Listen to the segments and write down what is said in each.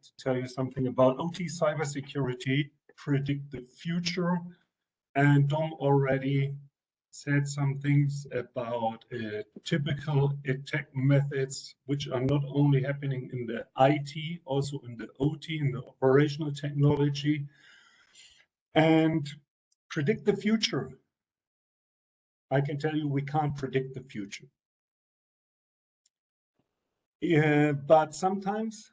to tell you something about OT cybersecurity, predict the future. And Dom already said some things about typical attack methods, which are not only happening in the IT, also in the OT, in the operational technology. And predict the future. I can tell you we can't predict the future. But sometimes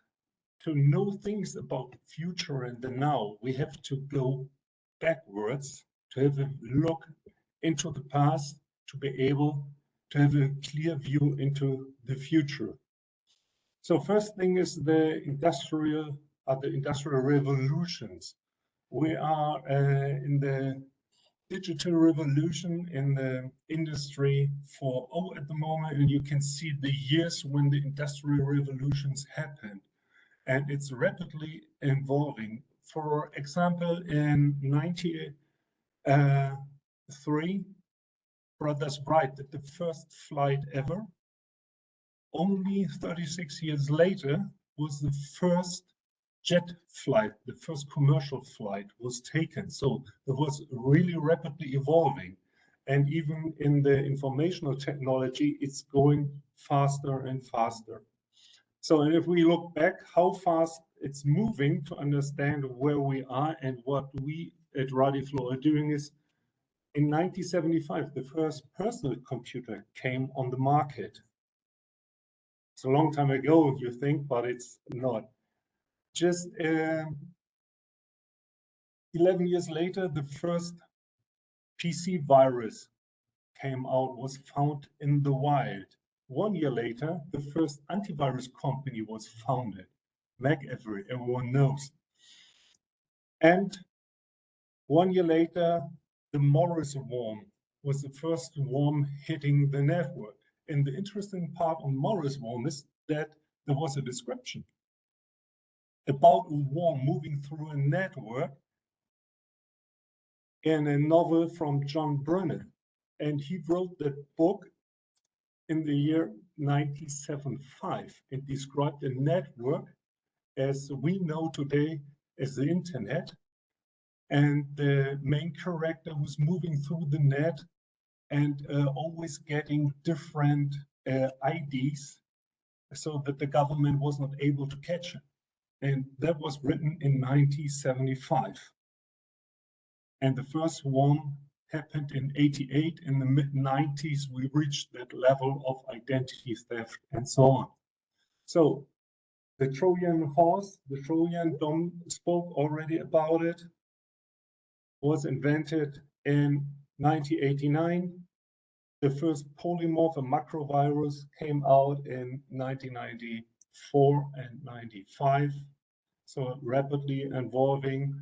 to know things about the future and the now, we have to go backwards to have a look into the past, to be able to have a clear view into the future. So first thing is the industrial revolutions. We are in the digital revolution in the industry 4.0 at the moment, and you can see the years when the industrial revolutions happened, and it's rapidly evolving. For example, in 1993, Brothers Wright did the first flight ever. Only 36 years later was the first jet flight, the first commercial flight was taken. So it was really rapidly evolving. And even in the informational technology, it's going faster and faster. So and if we look back how fast it's moving to understand where we are and what we at Radiflow are doing is, in 1975, the first personal computer came on the market. It's a long time ago, you think, but it's not. Just 11 years later, the first PC virus came out, was found in the wild. 1 year later, the first antivirus company was founded, McAfee, everyone knows. And 1 year later, the Morris worm was the first worm hitting the network. And the interesting part on Morris worm is that there was a description about a worm moving through a network in a novel from John Brennan. And he wrote that book in the year 1975 and described a network as we know today as the internet. And the main character was moving through the net and always getting different IDs so that the government was not able to catch him. And that was written in 1975. And the first one happened in 88. In the mid-90s, we reached that level of identity theft and so on. So the Trojan horse, the Trojan, Dom spoke already about it, was invented in 1989. The first polymorph, a macrovirus, came out in 1994 and 95. So rapidly evolving.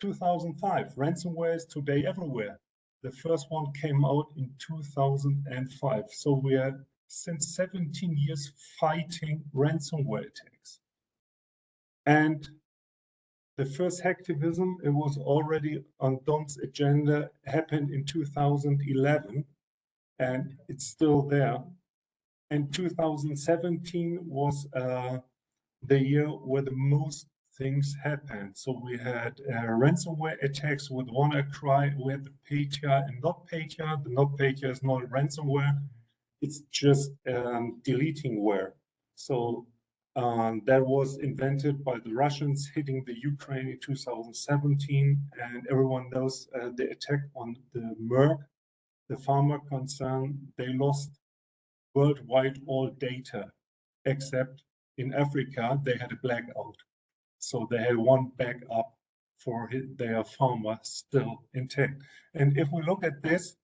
2005, ransomware is today everywhere. The first one came out in 2005. So we are since 17 years fighting ransomware attacks. And the first hacktivism, it was already on Dom's agenda, happened in 2011, and it's still there. And 2017 was the year where the most things happened. So we had ransomware attacks with WannaCry, we had the Patia and NotPetya. The NotPetya is not a ransomware, it's just deletingware. So that was invented by the Russians hitting the Ukraine in 2017, and everyone knows the attack on the Merck, the pharma concern. They lost worldwide all data, except in Africa, they had a blackout. So they had one backup for their pharma still intact. And if we look at this,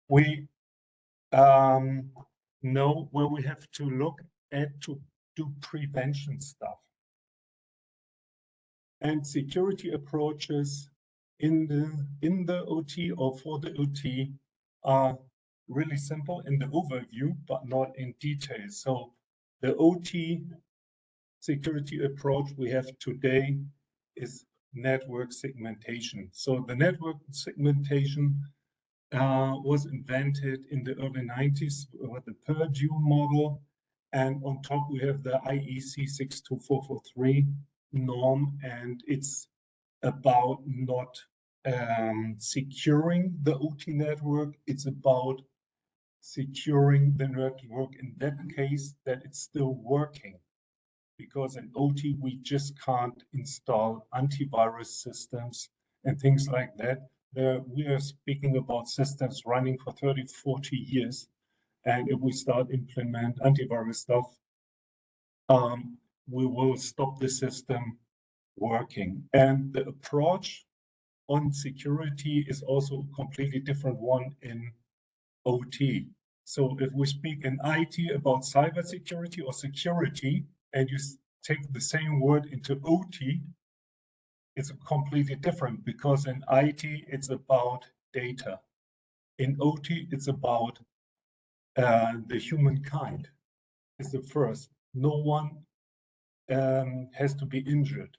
we know where we have to look at to do prevention stuff. And security approaches in the OT or for the OT are really simple in the overview, but not in detail. So the OT security approach we have today is network segmentation. So the network segmentation was invented in the early 90s with the Purdue model. And on top, we have the IEC 62443 norm, and it's about not securing the OT network. It's about securing the network in that case that it's still working. Because in OT, we just can't install antivirus systems and things like that. We are speaking about systems running for 30, 40 years. And if we start implement antivirus stuff, we will stop the system working. And the approach on security is also a completely different one in OT. So if we speak in IT about cybersecurity or security, and you take the same word into OT, it's completely different, because in IT, it's about data. In OT, it's about the humankind. Is the first. No one has to be injured.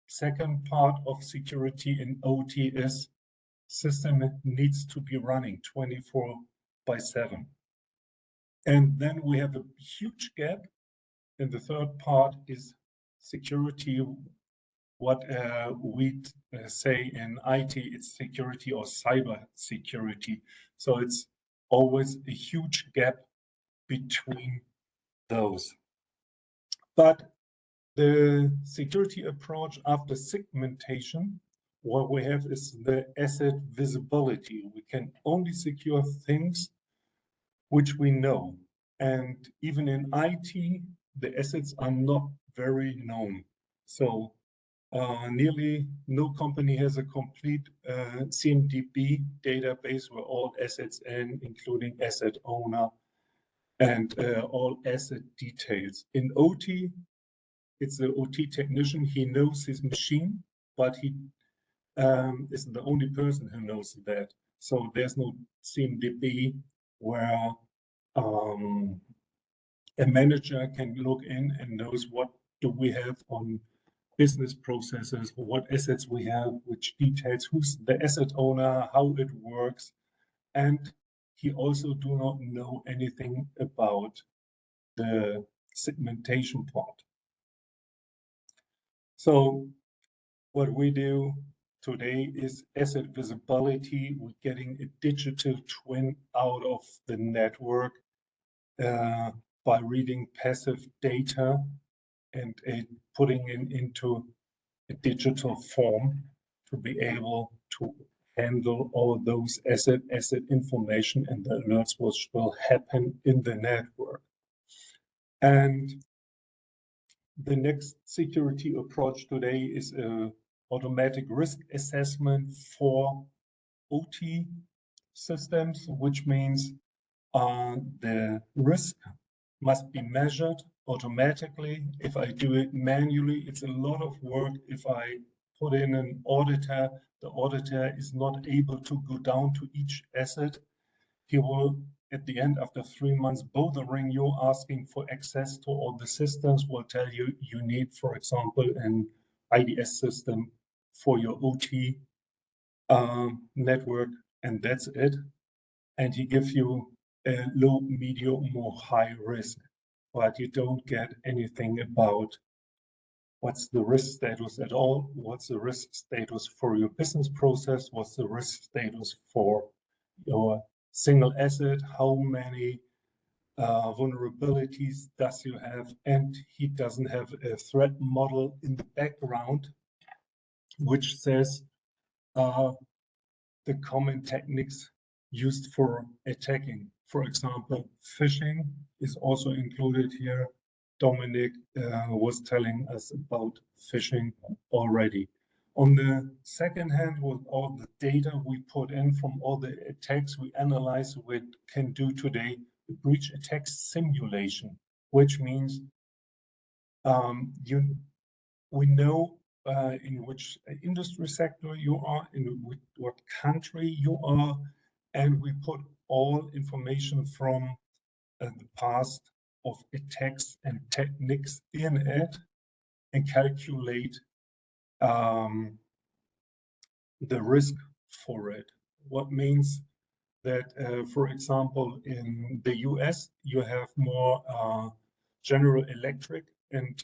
Second part of security in OT is system needs to be running 24/7. And then we have a huge gap. And the third part is security. What we say in IT, it's security or cyber security. So it's always a huge gap between those. But the security approach after segmentation, what we have is the asset visibility. We can only secure things which we know. And even in IT, the assets are not very known. So nearly no company has a complete CMDB database where all assets in, including asset owner and all asset details. In OT, it's the OT technician. He knows his machine, but he isn't the only person who knows that. So there's no CMDB where a manager can look in and knows what do we have on business processes, what assets we have, which details, who's the asset owner, how it works. And he also do not know anything about the segmentation part. So what we do today is asset visibility. We're getting a digital twin out of the network by reading passive data and putting it into a digital form to be able to handle all those asset information and the alerts which will happen in the network. And the next security approach today is automatic risk assessment for OT systems, which means the risk must be measured automatically. If I do it manually, it's a lot of work. If I put in an auditor, the auditor is not able to go down to each asset. He will, at the end, after 3 months, bothering you, asking for access to all the systems, will tell you you need, for example, an IDS system for your OT network, and that's it. And he gives you a low, medium, or high risk, but you don't get anything about what's the risk status at all, what's the risk status for your business process, what's the risk status for your single asset, how many vulnerabilities does you have, and he doesn't have a threat model in the background which says the common techniques used for attacking. For example, phishing is also included here. Dominic was telling us about phishing already. On the second hand, with all the data we put in from all the attacks we analyze, we can do today a breach attack simulation, which means we know in which industry sector you are, in what country you are, and we put all information from the past of attacks and techniques in it and calculate the risk for it. What means that, for example, in the US, you have more General Electric and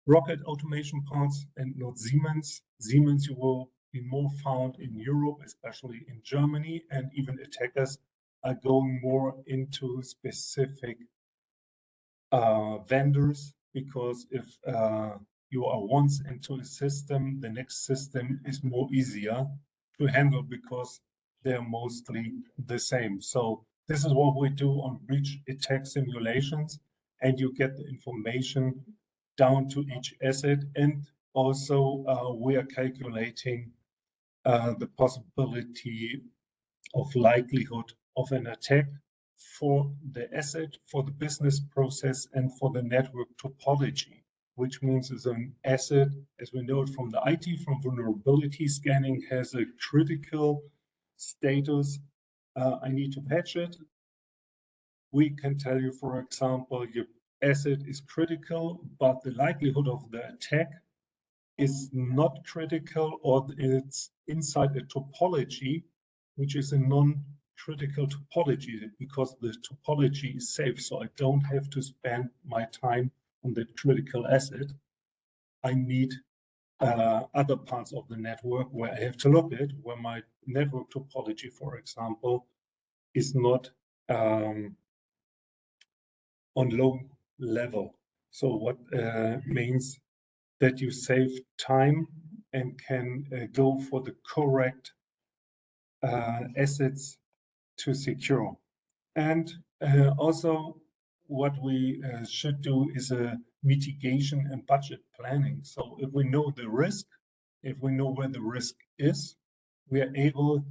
rocket automation parts and not Siemens. Siemens you will be more found in Europe, especially in Germany, and even attackers are going more into specific vendors, because if you are once into a system, the next system is more easier to handle because they're mostly the same. So this is what we do on breach attack simulations, and you get the information down to each asset. And also we are calculating the possibility of likelihood of an attack for the asset, for the business process, and for the network topology, which means is an asset, as we know it from the IT, from vulnerability scanning, has a critical status. I need to patch it. We can tell you, for example, your asset is critical, but the likelihood of the attack is not critical, or it's inside a topology, which is a non-critical topology, because the topology is safe. So I don't have to spend my time on that critical asset. I need other parts of the network where I have to look at, where my network topology, for example, is not on low level. So what means that you save time and can go for the correct assets to secure. And also what we should do is a mitigation and budget planning. So if we know the risk, if we know where the risk is, we are able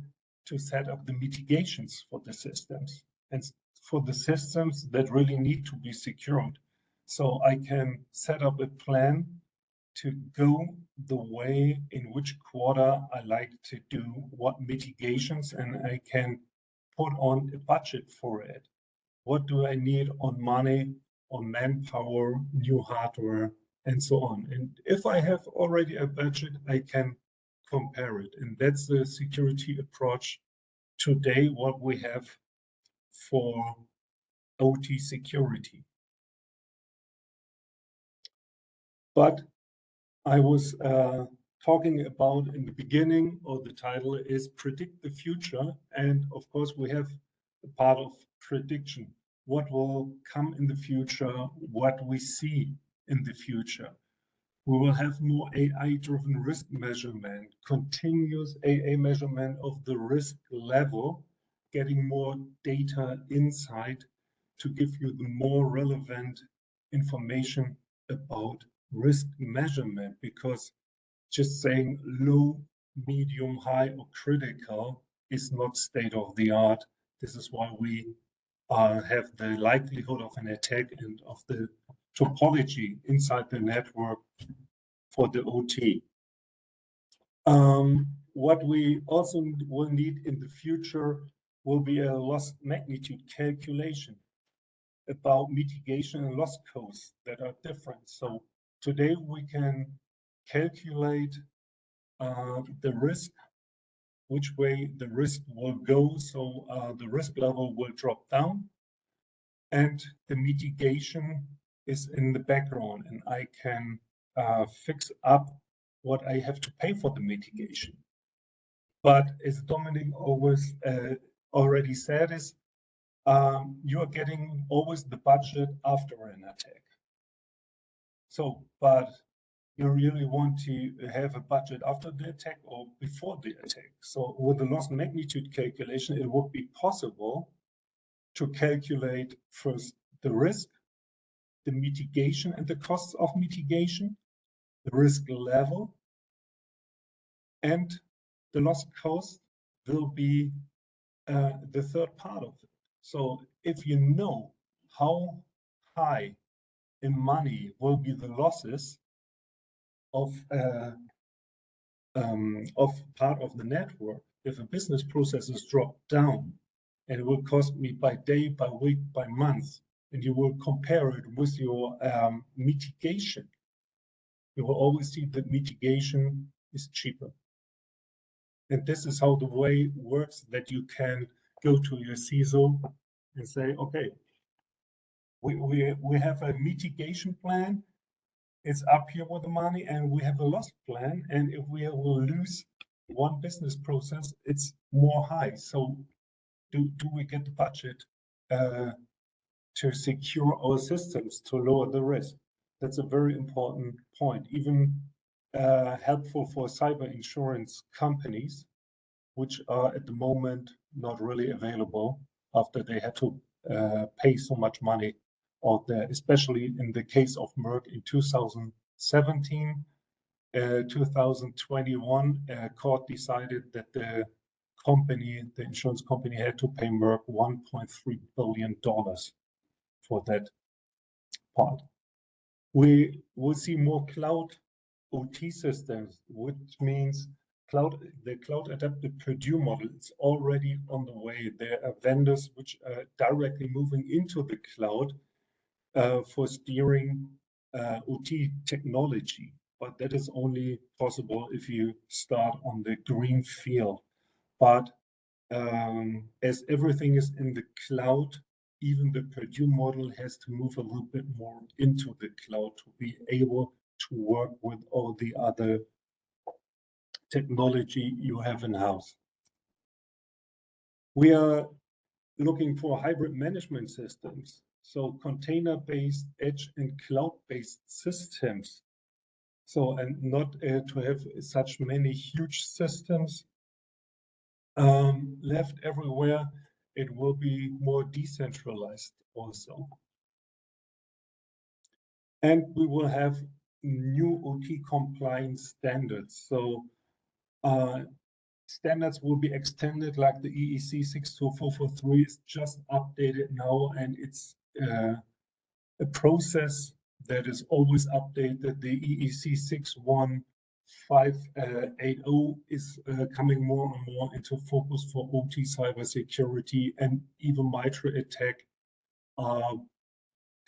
to set up the mitigations for the systems and for the systems that really need to be secured. So I can set up a plan to go the way in which quarter I like to do what mitigations, and I can put on a budget for it. What do I need on money, on manpower, new hardware, and so on. And if I have already a budget, I can compare it. And that's the security approach today, what we have for OT security. But I was talking about in the beginning, or the title is Predict the Future. And of course, we have a part of prediction. What will come in the future, what we see in the future. We will have more AI-driven risk measurement, continuous AA measurement of the risk level, getting more data insight to give you the more relevant information about risk measurement, because just saying low, medium, high, or critical is not state of the art. This is why we have the likelihood of an attack and of the topology inside the network for the OT. What we also will need in the future will be a loss magnitude calculation about mitigation and loss costs that are different. So today we can calculate the risk, which way the risk will go. So the risk level will drop down, and the mitigation is in the background, and I can fix up what I have to pay for the mitigation. But as Dominic always already said, is you are getting always the budget after an attack. So, but you really want to have a budget after the attack or before the attack. So with the loss magnitude calculation, it would be possible to calculate first the risk, the mitigation and the costs of mitigation, the risk level, and the loss cost will be the third part of it. So if you know how high in money will be the losses of part of the network, if a business process is dropped down, and it will cost me by day, by week, by month, and you will compare it with your mitigation, you will always see that mitigation is cheaper. And this is how the way works, that you can go to your CISO and say, okay, we have a mitigation plan. it's up here with the money, and we have a loss plan. And if we will lose one business process, it's more high. So do we get the budget to secure our systems to lower the risk? That's a very important point. Even helpful for cyber insurance companies, which are at the moment not really available after they had to pay so much money out there, especially in the case of Merck in 2017. 2021, court decided that the insurance company had to pay Merck $1.3 billion for that part. We will see more cloud OT systems, which means the cloud adapted Purdue model is already on the way. There are vendors which are directly moving into the cloud for steering OT technology, but that is only possible if you start on the green field. But as everything is in the cloud, even the Purdue model has to move a little bit more into the cloud to be able to work with all the other technology you have in-house. We are looking for hybrid management systems, so container-based, edge and cloud-based systems. So, and not to have such many huge systems left everywhere. It will be more decentralized also. And we will have new OT compliance standards. So standards will be extended, like the EEC 62443 is just updated now, and it's a process that is always updated. The EEC 61580 is coming more and more into focus for OT cybersecurity, and even MITRE ATT&CK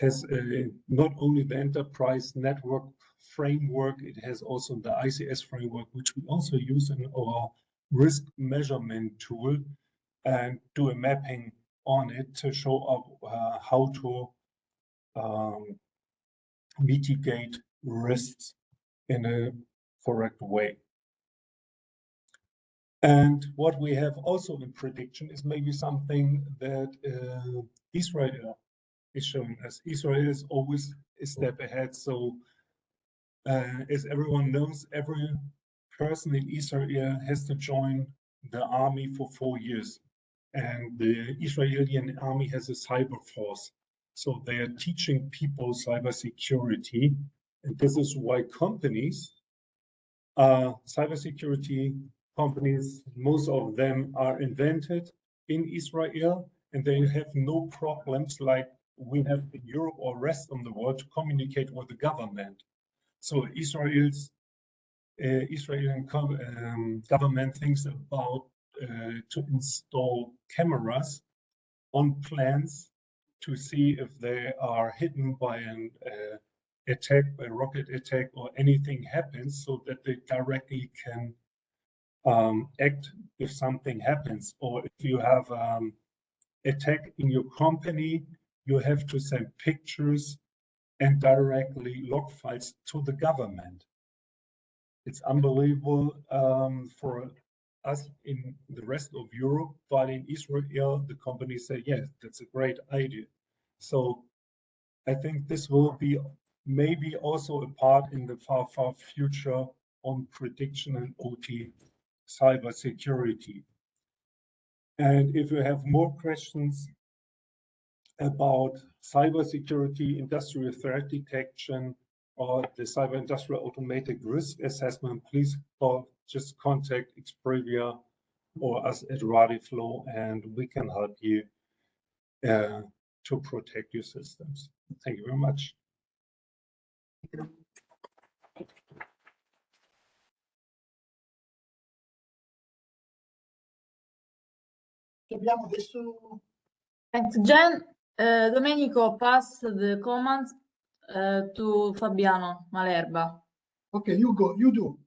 has not only the enterprise network framework, it has also the ICS framework, which we also use in our risk measurement tool, and do a mapping on it to show up how to mitigate risks in a correct way. And what we have also in prediction is maybe something that Israel is showing us. Israel is always a step ahead. So as everyone knows, every person in Israel has to join the army for 4 years. And the Israeli army has a cyber force. So they are teaching people cybersecurity. And this is why companies, cybersecurity companies, most of them are invented in Israel, and they have no problems like we have in Europe or rest of the world to communicate with the government. So Israeli government thinks about to install cameras on planes to see if they are hidden by an attack, by rocket attack, or anything happens, so that they directly can act if something happens. Or if you have attack in your company, you have to send pictures and directly log files to the government. It's unbelievable for us in the rest of Europe, but in Israel, the companies say, yes, that's a great idea. So I think this will be maybe also a part in the far, far future on prediction and OT cybersecurity. And if you have more questions about cybersecurity, industrial threat detection, or the cyber industrial automated risk assessment, please just contact Exprivia or us at RadiFlow, and we can help you to protect your systems. Thank you very much. Abbiamo adesso. Thanks, Jen. Domenico, pass the commands to Fabiano Malerba. Okay, you go, you do.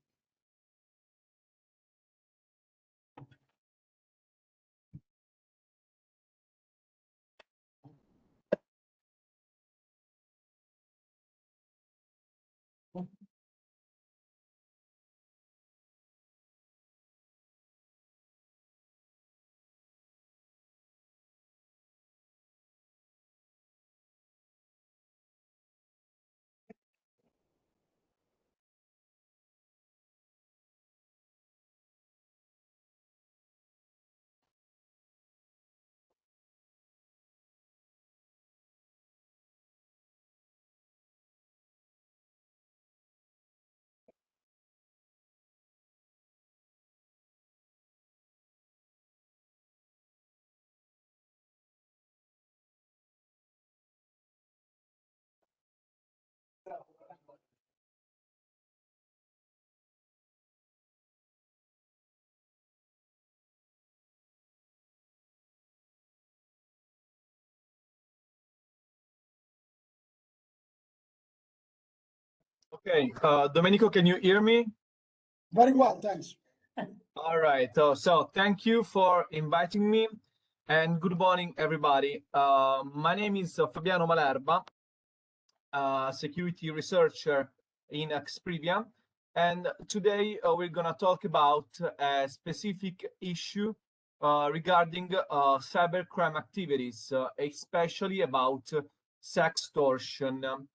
Okay, Domenico, can you hear me? Very well, thanks. All right, so thank you for inviting me, and good morning, everybody. My name is Fabiano Malerba, security researcher in Exprivia, and today we're gonna talk about a specific issue regarding cybercrime activities, especially about sextortion.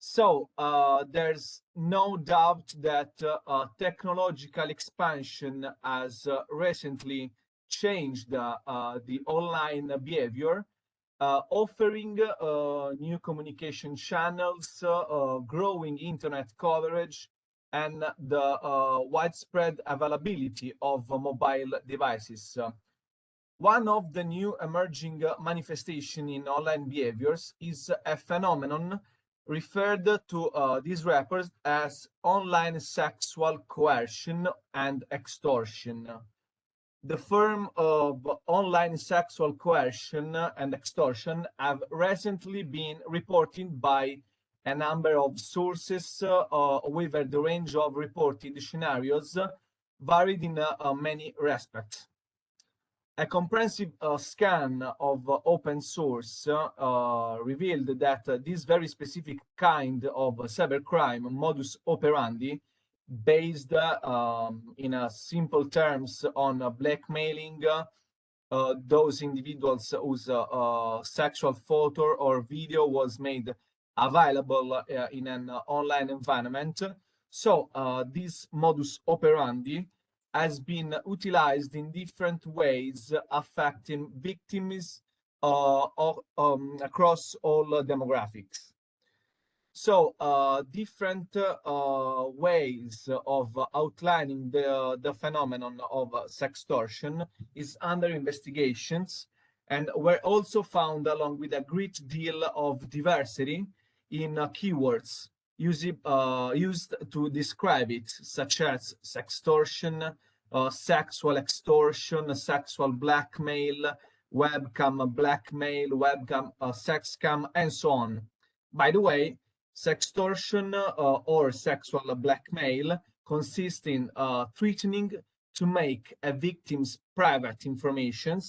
So there's no doubt that technological expansion has recently changed the online behavior, offering new communication channels, growing internet coverage, and the widespread availability of mobile devices. One of the new emerging manifestations in online behaviors is a phenomenon referred to these rappers as online sexual coercion and extortion. The term of online sexual coercion and extortion have recently been reported by a number of sources with the range of reported scenarios varied in many respects. A comprehensive scan of open source revealed that this very specific kind of cybercrime modus operandi, based in simple terms on blackmailing those individuals whose sexual photo or video was made available in an online environment. So this modus operandi has been utilized in different ways, affecting victims across all demographics. So different ways of outlining the phenomenon of sextortion is under investigations, and were also found along with a great deal of diversity in keywords used to describe it, such as sextortion, sexual extortion, sexual blackmail, webcam blackmail, webcam sex scam, and so on. By the way, sextortion or sexual blackmail consists in threatening to make a victim's private information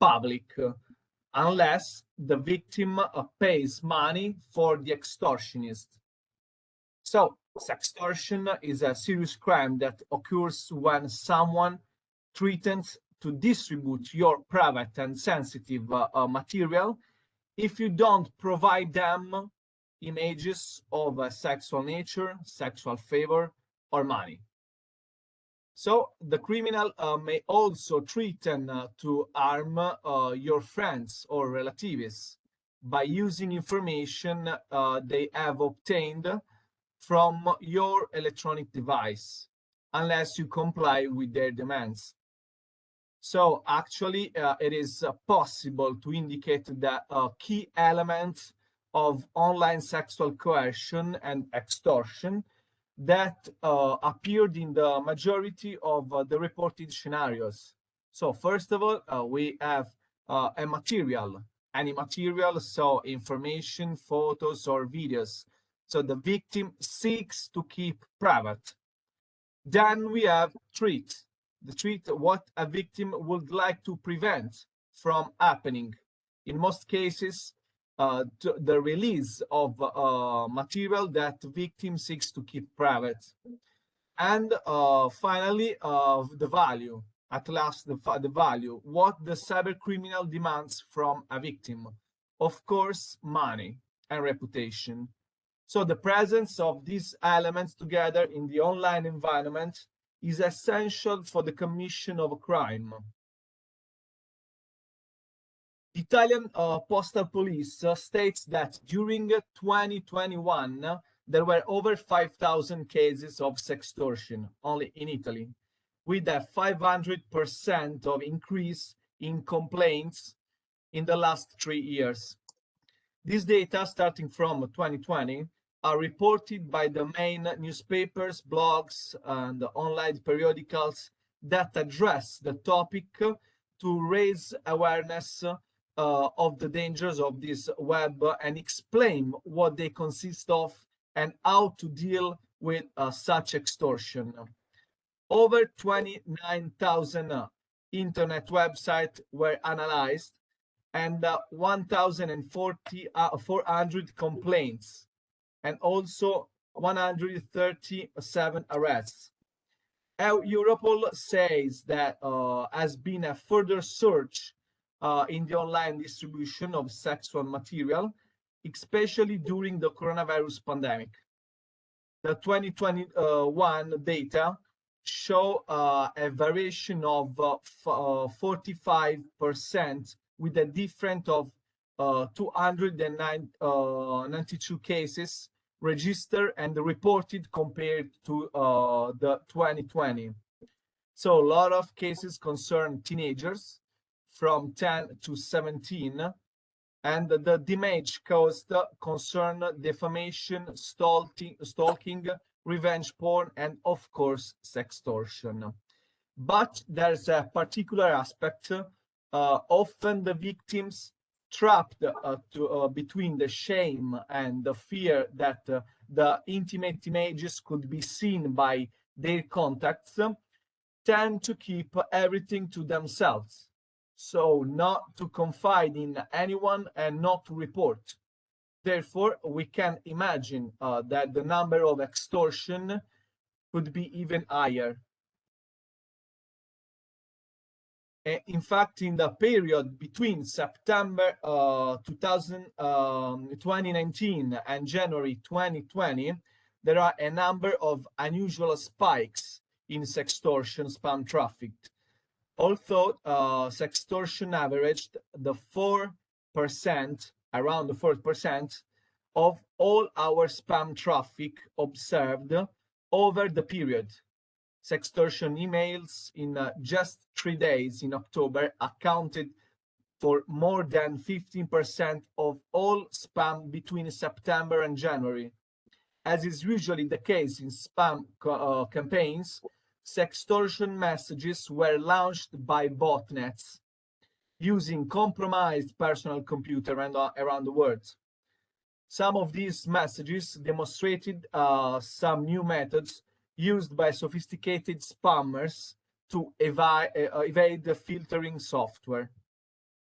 public, unless the victim pays money for the extortionist. So, sextortion is a serious crime that occurs when someone threatens to distribute your private and sensitive material if you don't provide them images of a sexual nature, sexual favor, or money. So, the criminal may also threaten to harm your friends or relatives by using information they have obtained from your electronic device, unless you comply with their demands. So actually, it is possible to indicate the key elements of online sexual coercion and extortion that appeared in the majority of the reported scenarios. So first of all, we have a material, any material, so information, photos, or videos. So the victim seeks to keep private. Then we have threat. The threat, what a victim would like to prevent from happening. In most cases, the release of material that the victim seeks to keep private. And finally, the value. At last, the value. What the cyber criminal demands from a victim. Of course, money and reputation. So the presence of these elements together in the online environment is essential for the commission of a crime. Italian Postal Police states that during 2021, there were over 5,000 cases of sextortion only in Italy, with a 500% of increase in complaints in the last 3 years. These data, starting from 2020, are reported by the main newspapers, blogs, and online periodicals that address the topic to raise awareness of the dangers of this web and explain what they consist of and how to deal with such extortion. Over 29,000 internet websites were analyzed and 1,400 complaints, and also 137 arrests. Europol says that has been a further surge in the online distribution of sexual material, especially during the coronavirus pandemic. The 2021 data show a variation of 45%, with a difference of 292 cases registered and reported compared to the 2020. So a lot of cases concern teenagers from 10 to 17, and the damage caused concern defamation, stalking, revenge porn, and of course sextortion. But there's a particular aspect. Often the victims, trapped between the shame and the fear that the intimate images could be seen by their contacts, tend to keep everything to themselves, so not to confide in anyone and not to report. Therefore, we can imagine that the number of extortion could be even higher. In fact, in the period between September 2019 and January 2020, there are a number of unusual spikes in sextortion spam traffic. Although sextortion averaged the 4%, around the 4% of all our spam traffic observed over the period. Sextortion emails in just 3 days in October accounted for more than 15% of all spam between September and January. As is usually the case in spam campaigns, sextortion messages were launched by botnets using compromised personal computer around the world. Some of these messages demonstrated some new methods used by sophisticated spammers to evade the filtering software.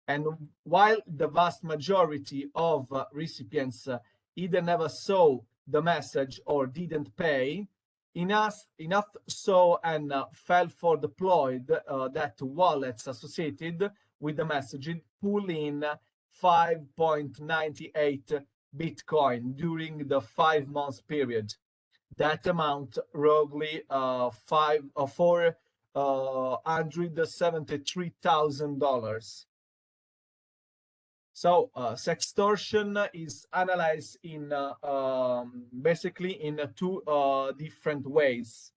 And while the vast majority of recipients either never saw the message or didn't pay, enough saw and fell for deployed that wallets associated with the messaging pull in 5.98 Bitcoin during the 5 months period. That amount roughly $473,000. So sextortion is analyzed in basically in two different ways.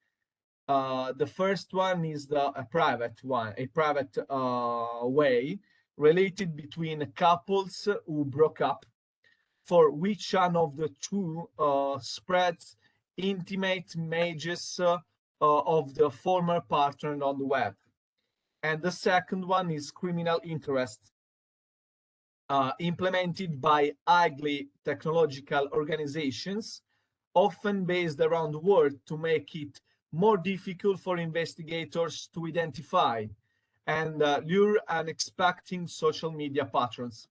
The first one is a private way, related between couples who broke up, for which one of the two spreads intimate images of the former partner on the web. And the second one is criminal interest, implemented by highly technological organizations, often based around the world, to make it more difficult for investigators to identify and lure unexpected social media patrons.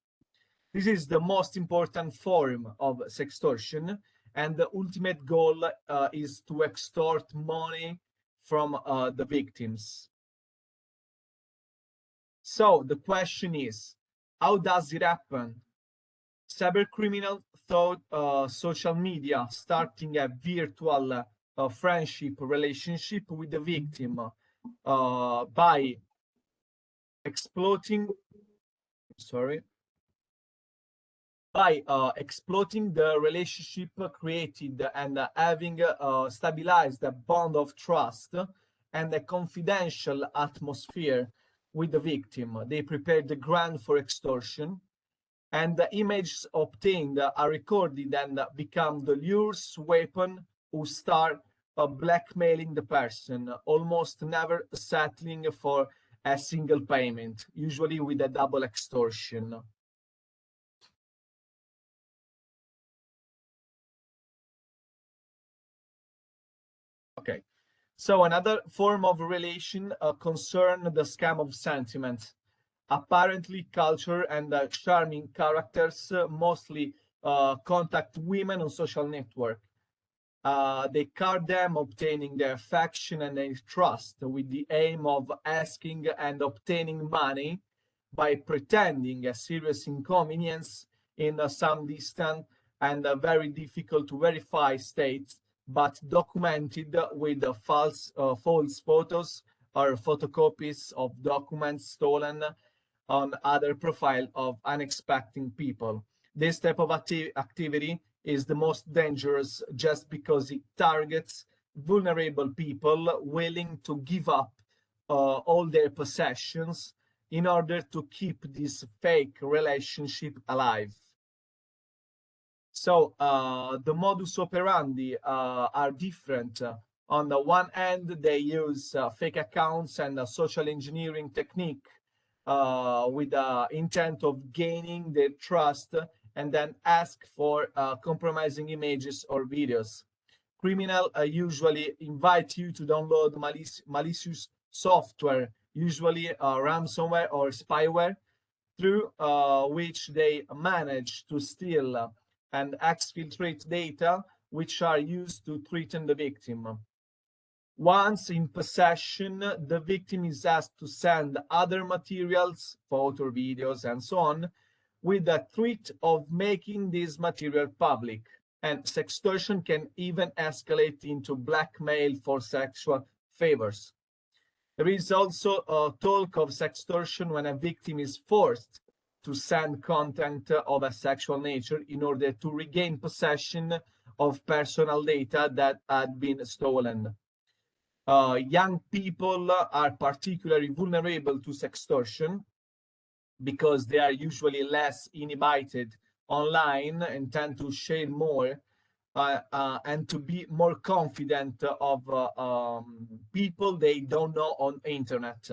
This is the most important form of sextortion, and the ultimate goal is to extort money from the victims. So the question is, how does it happen? Cybercriminals thought social media starting a virtual friendship relationship with the victim by exploiting the relationship created and having stabilized a bond of trust and a confidential atmosphere with the victim. They prepared the ground for extortion, and the images obtained are recorded and become the lure's weapon, who start blackmailing the person, almost never settling for a single payment, usually with a double extortion. Okay, so another form of relation concern the scam of sentiment. Apparently, culture and charming characters mostly contact women on social network. They card them, obtaining their affection and their trust with the aim of asking and obtaining money by pretending a serious inconvenience in some distant and very difficult to verify states, but documented with false photos or photocopies of documents stolen on other profile of unexpected people. This type of activity is the most dangerous just because it targets vulnerable people willing to give up all their possessions in order to keep this fake relationship alive. So the modus operandi are different. On the one hand, they use fake accounts and a social engineering technique with the intent of gaining their trust and then ask for compromising images or videos. Criminals usually invite you to download malicious software, usually ransomware or spyware, through which they manage to steal and exfiltrate data which are used to threaten the victim. Once in possession, the victim is asked to send other materials, photos, videos, and so on, with the threat of making this material public. And sextortion can even escalate into blackmail for sexual favors. There is also talk of sextortion when a victim is forced to send content of a sexual nature in order to regain possession of personal data that had been stolen. Young people are particularly vulnerable to sextortion because they are usually less inhibited online and tend to share more and to be more confident of people they don't know on internet.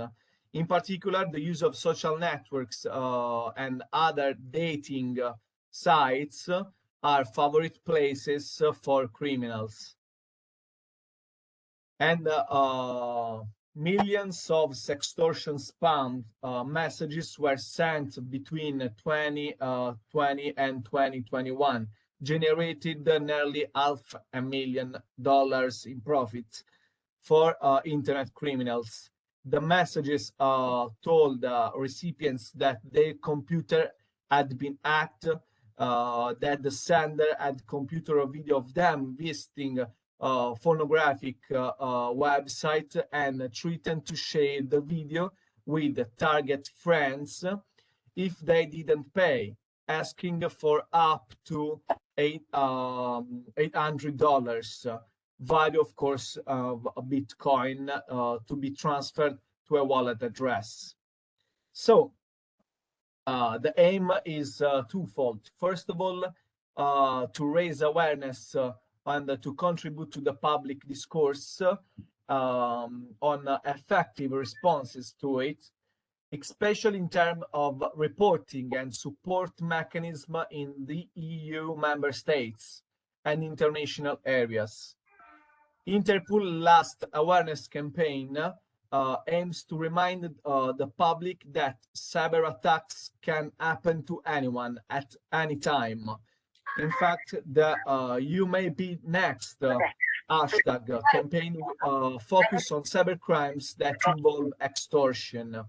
In particular, the use of social networks and other dating sites are favorite places for criminals. And millions of sextortion spam messages were sent between 2020 and 2021, generated nearly $500,000 in profit for internet criminals. The messages told recipients that their computer had been hacked, that the sender had computer or video of them visiting pornographic website and threatened to share the video with the target friends if they didn't pay, asking for up to $800, value of course of a Bitcoin, to be transferred to a wallet address. So the aim is twofold. First of all, to raise awareness and to contribute to the public discourse on effective responses to it, especially in terms of reporting and support mechanism in the EU member states and international areas. Interpol last awareness campaign aims to remind the public that cyber attacks can happen to anyone at any time. In fact, the "You May Be Next" hashtag campaign focus on cyber crimes that involve extortion.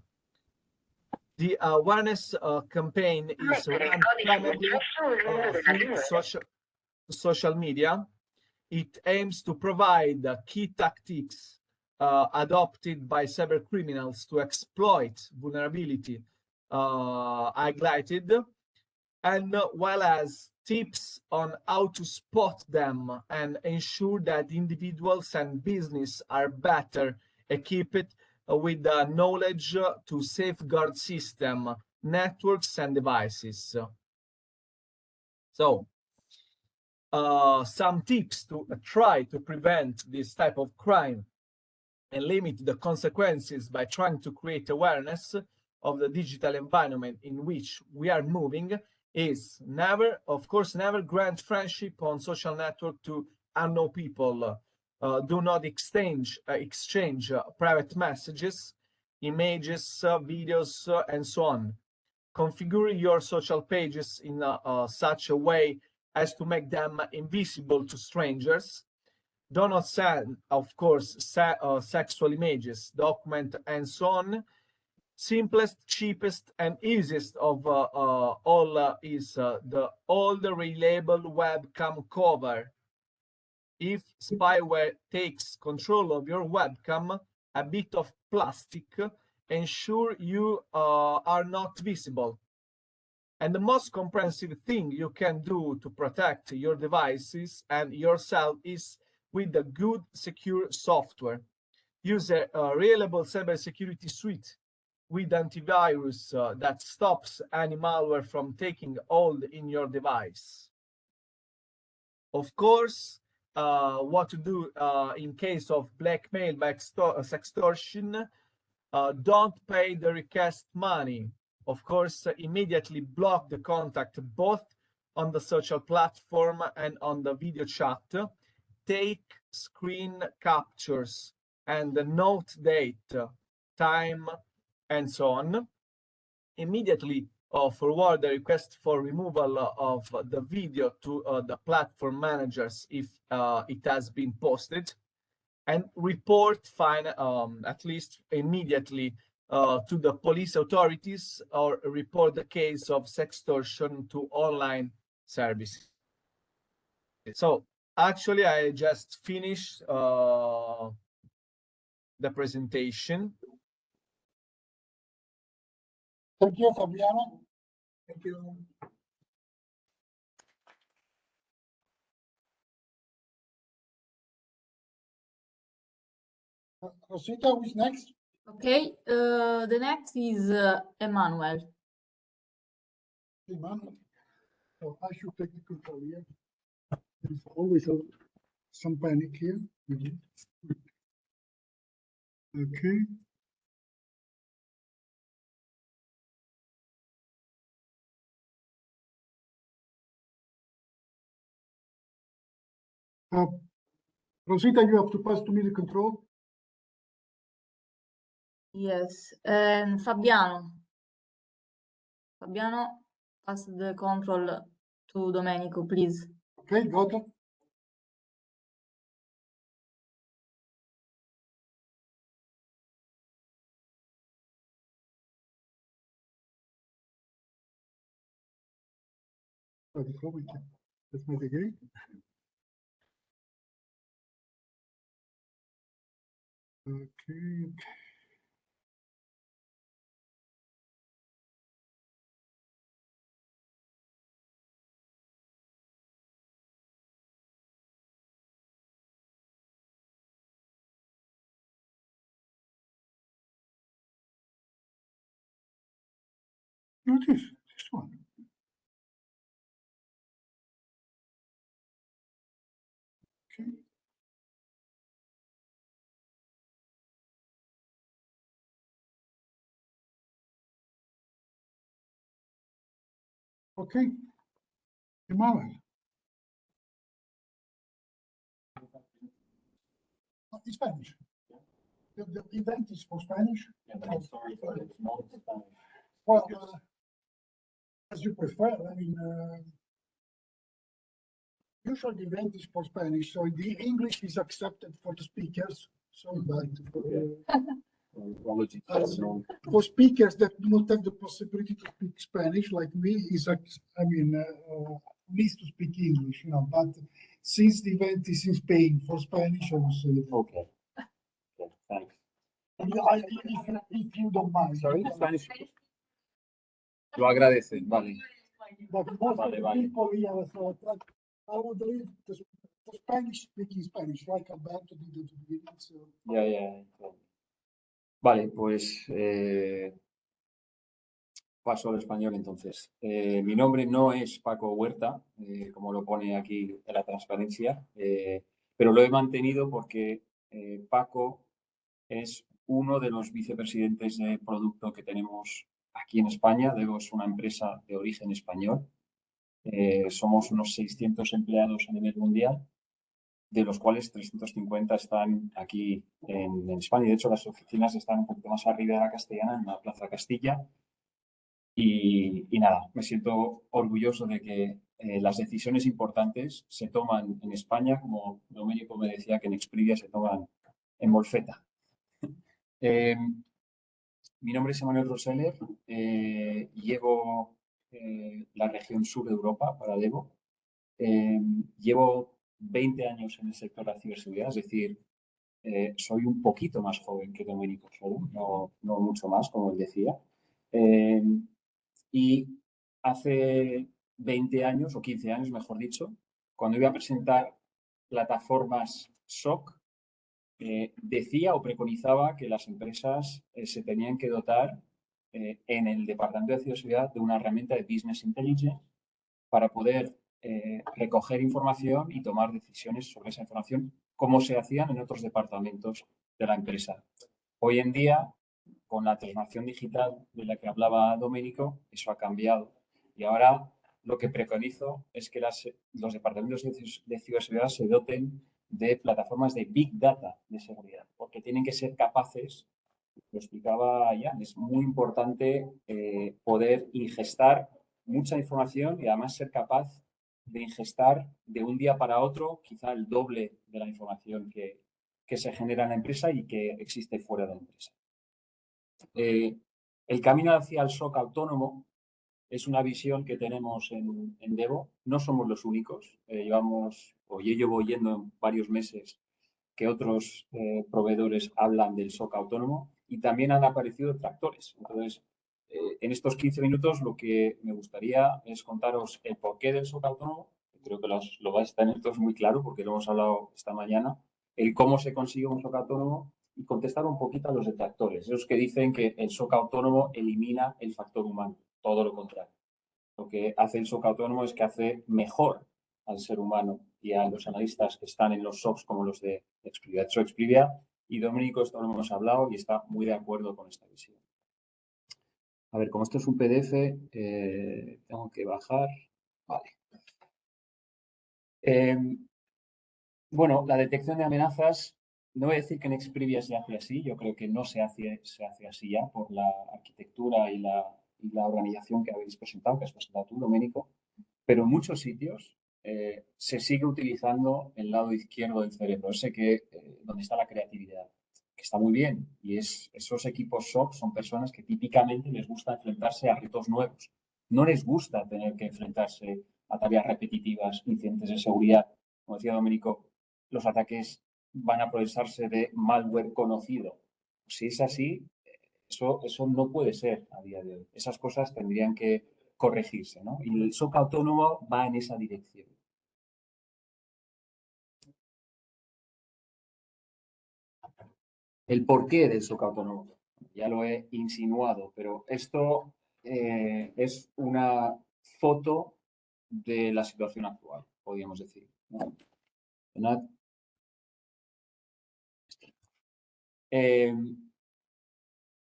The awareness campaign is run primarily through social media. It aims to provide key tactics adopted by cyber criminals to exploit vulnerability highlighted, and well as tips on how to spot them and ensure that individuals and business are better equipped with the knowledge to safeguard system, networks, and devices. So, some tips to try to prevent this type of crime and limit the consequences by trying to create awareness of the digital environment in which we are moving is never grant friendship on social network to unknown people. do not exchange private messages, images, videos, and so on. Configure your social pages in such a way as to make them invisible to strangers. Do not send, of course, sexual images, document, and so on. Simplest, cheapest, and easiest of all is the old reliable webcam cover. If spyware takes control of your webcam, a bit of plastic ensure you are not visible. And the most comprehensive thing you can do to protect your devices and yourself is with the good, secure software. Use a reliable cybersecurity suite with antivirus that stops any malware from taking hold in your device. Of course, what to do in case of blackmail by sextortion. Don't pay the request money. Of course, immediately block the contact both on the social platform and on the video chat. Take screen captures and note date, time, and so on. Immediately forward the request for removal of the video to the platform managers if it has been posted, and report fine at least immediately to the police authorities, or report the case of sextortion to online services. So actually I just finished the presentation. Thank you, Fabiano. Thank you. Rosita, who's next? Okay, the next is Emmanuel. Emmanuel. So I should take the control here. There's always some panic here. Okay. Rosita, you have to pass to me the control. Yes, and Fabiano. Fabiano, pass the control to Domenico, please. Okay, got it. Let's make it again. Okay. No, this one. Okay. Okay. Emmanuel. In Spanish. The event is for Spanish. Well, as you prefer. I mean, usually the event is for Spanish, so the English is accepted for the speakers. So, for speakers that do not have the possibility to speak Spanish, like me, needs to speak English, you know. But since the event is in Spain for Spanish, I will say it. Okay. Okay, thanks. If you don't mind. Sorry, Spanish. Lo agradecen, vale. But most of the Vale. people here, so I would leave the Spanish speaking Spanish, like Alberto did at the beginning. So. Ya. Vale, pues paso al español entonces. Mi nombre no es Paco Huerta, como lo pone aquí en la transparencia, pero lo he mantenido porque Paco es uno de los vicepresidentes de producto que tenemos aquí en España. Es una empresa de origen español. Somos unos 600 empleados a nivel mundial de los cuales 350 están aquí en España. Y de hecho, las oficinas están un poquito más arriba de la Castellana, en la Plaza Castilla. Y nada, me siento orgulloso de que las decisiones importantes se toman en España, como Domenico me decía que en Exprivia se toman en Molfetta. Mi nombre es Emanuel Roseller, llevo la región sur de Europa para Devo. Llevo 20 años en el sector de la ciberseguridad, es decir, soy un poquito más joven que Domenico solo, no mucho más, como él decía. Y hace 20 años, o 15 años, mejor dicho, cuando iba a presentar plataformas SOC, decía o preconizaba que las empresas se tenían que dotar en el departamento de ciberseguridad de una herramienta de business intelligence para poder recoger información y tomar decisiones sobre esa información, como se hacían en otros departamentos de la empresa. Hoy en día, con la transformación digital de la que hablaba Domenico, eso ha cambiado. Y ahora lo que preconizo es que los departamentos de ciberseguridad se doten de plataformas de Big Data de seguridad, porque tienen que ser capaces, lo explicaba Jan, es muy importante poder ingestar mucha información y además ser capaz de ingestar de un día para otro quizá el doble de la información que se genera en la empresa y que existe fuera de la empresa. El camino hacia el SOC autónomo es una visión que tenemos en Devo. No somos los únicos. Yo llevo oyendo varios meses que otros proveedores hablan del SOC autónomo y también han aparecido detractores. Entonces, en estos 15 minutos lo que me gustaría es contaros el porqué del SOC autónomo. Creo que lo vais a tener todos muy claro porque lo hemos hablado esta mañana. El cómo se consigue un SOC autónomo y contestar un poquito a los detractores. Esos que dicen que el SOC autónomo elimina el factor humano. Todo lo contrario. Lo que hace el SOC autónomo es que hace mejor al ser humano y a los analistas que están en los SOCs como los de Exprivia. De hecho, Exprivia y Domenico, esto lo hemos hablado y está muy de acuerdo con esta visión. A ver, como esto es un PDF, tengo que bajar. Vale. Bueno, la detección de amenazas, no voy a decir que en Exprivia se hace así, yo creo que no se hace así ya por la arquitectura y la organización que habéis presentado, que has presentado tú, Domenico, pero en muchos sitios se sigue utilizando el lado izquierdo del cerebro, ese donde está la creatividad, que está muy bien, y esos equipos SOC son personas que típicamente les gusta enfrentarse a retos nuevos, no les gusta tener que enfrentarse a tareas repetitivas, incidentes de seguridad, como decía Domenico, los ataques van a procesarse de malware conocido. Si es así, eso no puede ser a día de hoy. Esas cosas tendrían que corregirse, ¿no? Y el SOC autónomo va en esa dirección. El porqué del SOC autónomo, ya lo he insinuado, pero esto es una foto de la situación actual, podríamos decir, ¿no?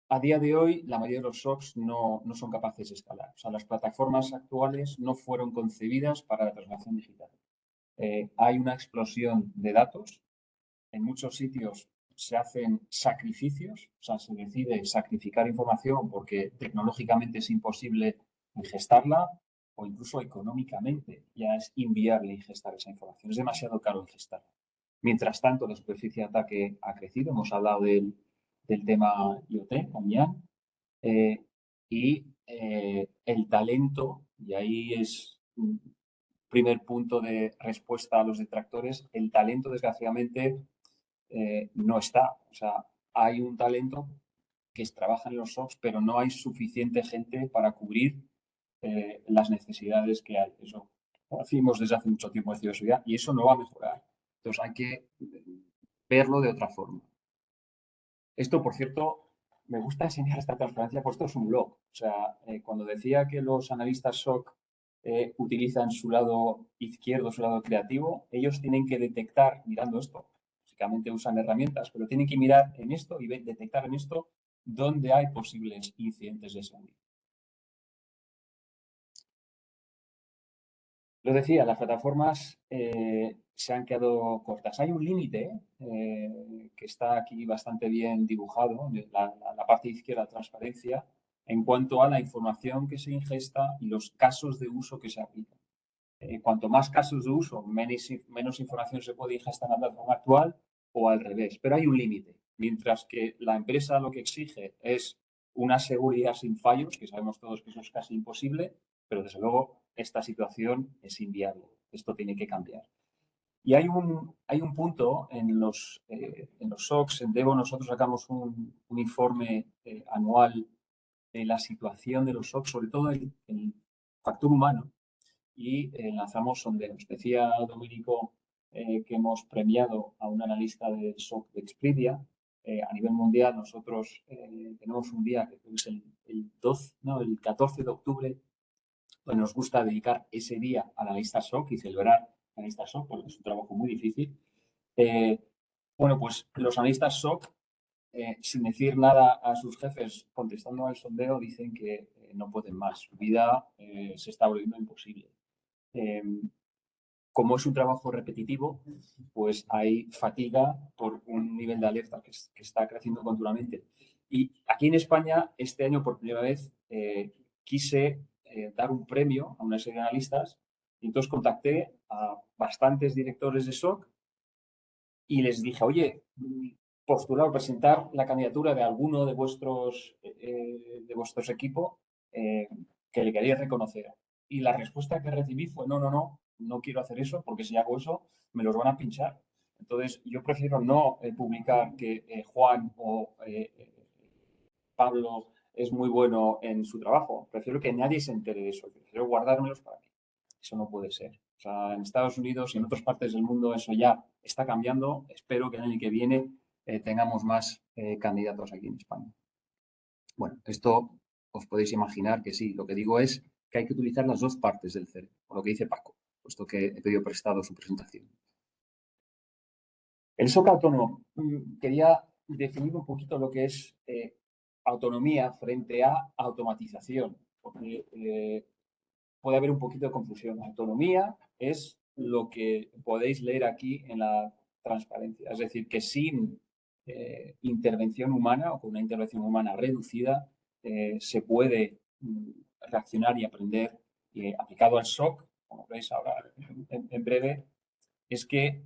A día de hoy, la mayoría de los SOCs no son capaces de escalar. O sea, las plataformas actuales no fueron concebidas para la transformación digital. Hay una explosión de datos. En muchos sitios se hacen sacrificios, o sea, se decide sacrificar información porque tecnológicamente es imposible ingestarla o incluso económicamente ya es inviable ingestar esa información. Es demasiado caro ingestarla. Mientras tanto, la superficie de ataque ha crecido. Hemos hablado del tema IoT con Jan. El talento, y ahí es un primer punto de respuesta a los detractores, el talento desgraciadamente no está. O sea, hay un talento que trabaja en los SOCs, pero no hay suficiente gente para cubrir las necesidades que hay. Eso lo hacemos desde hace mucho tiempo en ciberseguridad y eso no va a mejorar. Entonces hay que verlo de otra forma. Esto, por cierto, me gusta enseñar esta transparencia, pues esto es un blog. O sea, cuando decía que los analistas SOC utilizan su lado izquierdo, su lado creativo, ellos tienen que detectar, mirando esto, básicamente usan herramientas, pero tienen que mirar en esto y detectar en esto dónde hay posibles incidentes de seguridad. Lo decía, las plataformas se han quedado cortas. Hay un límite que está aquí bastante bien dibujado, la parte izquierda, transparencia, en cuanto a la información que se ingesta y los casos de uso que se aplican. Cuanto más casos de uso, menos información se puede ingestar en la plataforma actual o al revés. Pero hay un límite. Mientras que la empresa lo que exige es una seguridad sin fallos, que sabemos todos que eso es casi imposible, pero desde luego esta situación es inviable. Esto tiene que cambiar. Y hay un punto en los SOCs, en Devo nosotros sacamos un informe anual de la situación de los SOCs, sobre todo el factor humano, y lanzamos sondeos. Decía Domenico que hemos premiado a un analista del SOC de Exprivia. A nivel mundial nosotros tenemos un día que es el 14 de octubre, pues nos gusta dedicar ese día al analista SOC y celebrar analistas SOC, porque es un trabajo muy difícil. Bueno, pues los analistas SOC, sin decir nada a sus jefes, contestando al sondeo, dicen que no pueden más. Su vida se está volviendo imposible. Como es un trabajo repetitivo, pues hay fatiga por un nivel de alerta que está creciendo continuamente. Y aquí en España, este año por primera vez, quise dar un premio a una serie de analistas y entonces contacté a bastantes directores de SOC y les dije, oye, postular o presentar la candidatura de alguno de vuestros equipos que le queréis reconocer. Y la respuesta que recibí fue, no quiero hacer eso porque si hago eso me los van a pinchar. Entonces, yo prefiero no publicar que Juan o Pablo es muy bueno en su trabajo. Prefiero que nadie se entere de eso. Prefiero guardármelos para mí. Eso no puede ser. O sea, en Estados Unidos y en otras partes del mundo eso ya está cambiando. Espero que el año que viene tengamos más candidatos aquí en España. Bueno, esto os podéis imaginar que sí. Lo que digo es que hay que utilizar las dos partes del cerebro, por lo que dice Paco, puesto que he pedido prestado su presentación. El SOC autónomo. Quería definir un poquito lo que es autonomía frente a automatización, porque puede haber un poquito de confusión. Autonomía es lo que podéis leer aquí en la transparencia, es decir, que sin intervención humana o con una intervención humana reducida se puede reaccionar y aprender. Aplicado al SOC, como veis ahora en breve, es que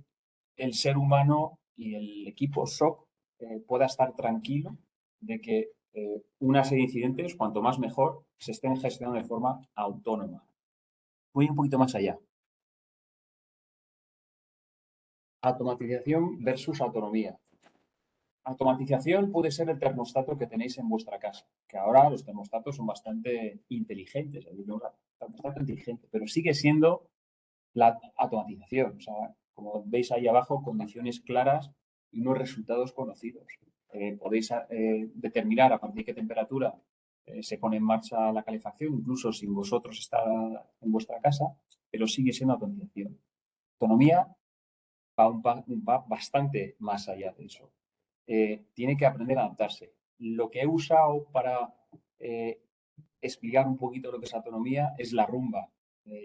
el ser humano y el equipo SOC pueda estar tranquilo de que una serie de incidentes, cuanto más mejor, se estén gestionando de forma autónoma. Voy un poquito más allá. Automatización versus autonomía. Automatización puede ser el termostato que tenéis en vuestra casa, que ahora los termostatos son bastante inteligentes, termostato inteligente, pero sigue siendo la automatización. O sea, como veis ahí abajo, condiciones claras y unos resultados conocidos. Podéis determinar a partir de qué temperatura se pone en marcha la calefacción, incluso sin vosotros estar en vuestra casa, pero sigue siendo automatización. Autonomía va bastante más allá de eso. Tiene que aprender a adaptarse. Lo que he usado para explicar un poquito lo que es autonomía es la rumba.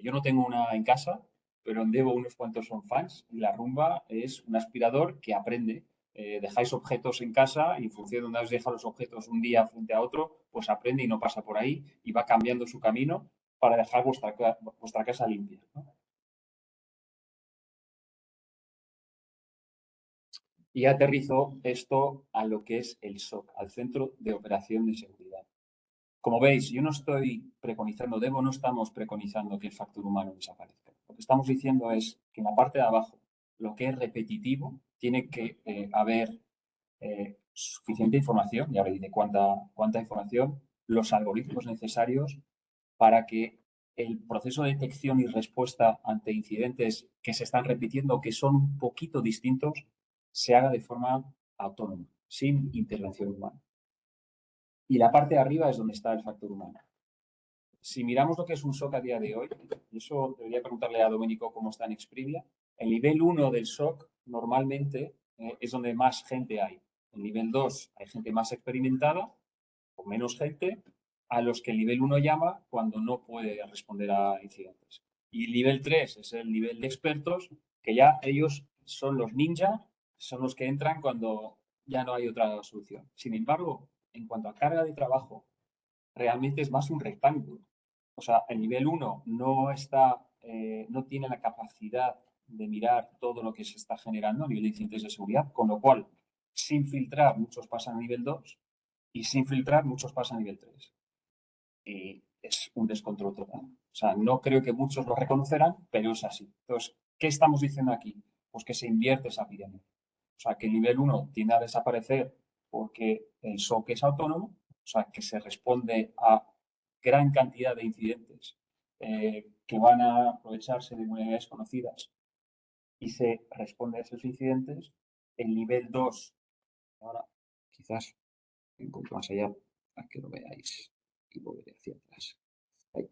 Yo no tengo una en casa, pero en Devo unos cuantos son fans. Y la rumba es un aspirador que aprende. Dejáis objetos en casa y en función de donde os deja los objetos un día frente a otro, pues aprende y no pasa por ahí y va cambiando su camino para dejar vuestra casa limpia, ¿no? Y aterrizo esto a lo que es el SOC, al Centro de Operación de Seguridad. Como veis, yo no estoy preconizando, Devo no estamos preconizando que el factor humano desaparezca. Lo que estamos diciendo es que en la parte de abajo, lo que es repetitivo, tiene que haber suficiente información, y ahora diré cuánta información, los algoritmos necesarios para que el proceso de detección y respuesta ante incidentes que se están repitiendo, que son un poquito distintos, se haga de forma autónoma, sin intervención humana. Y la parte de arriba es donde está el factor humano. Si miramos lo que es un SOC a día de hoy, y eso debería preguntarle a Domenico cómo está en Exprivia, el nivel 1 del SOC normalmente es donde más gente hay. En nivel 2 hay gente más experimentada, o menos gente, a los que el nivel 1 llama cuando no puede responder a incidentes. Y el nivel 3 es el nivel de expertos que ya ellos son los ninja, son los que entran cuando ya no hay otra solución. Sin embargo, en cuanto a carga de trabajo, realmente es más un rectángulo. O sea, el nivel 1 no tiene la capacidad de mirar todo lo que se está generando a nivel de incidentes de seguridad, con lo cual, sin filtrar, muchos pasan a nivel 2 y sin filtrar, muchos pasan a nivel 3. Y es un descontrol total. O sea, no creo que muchos lo reconocerán, pero es así. Entonces, ¿qué estamos diciendo aquí? Pues que se invierte esa pirámide. O sea, que el nivel 1 tiende a desaparecer porque el SOC es autónomo, o sea, que se responde a gran cantidad de incidentes que van a aprovecharse de vulnerabilidades conocidas y se responde a esos incidentes. El nivel 2, ahora quizás un poco más allá para que lo veáis y volveré hacia atrás. Ahí.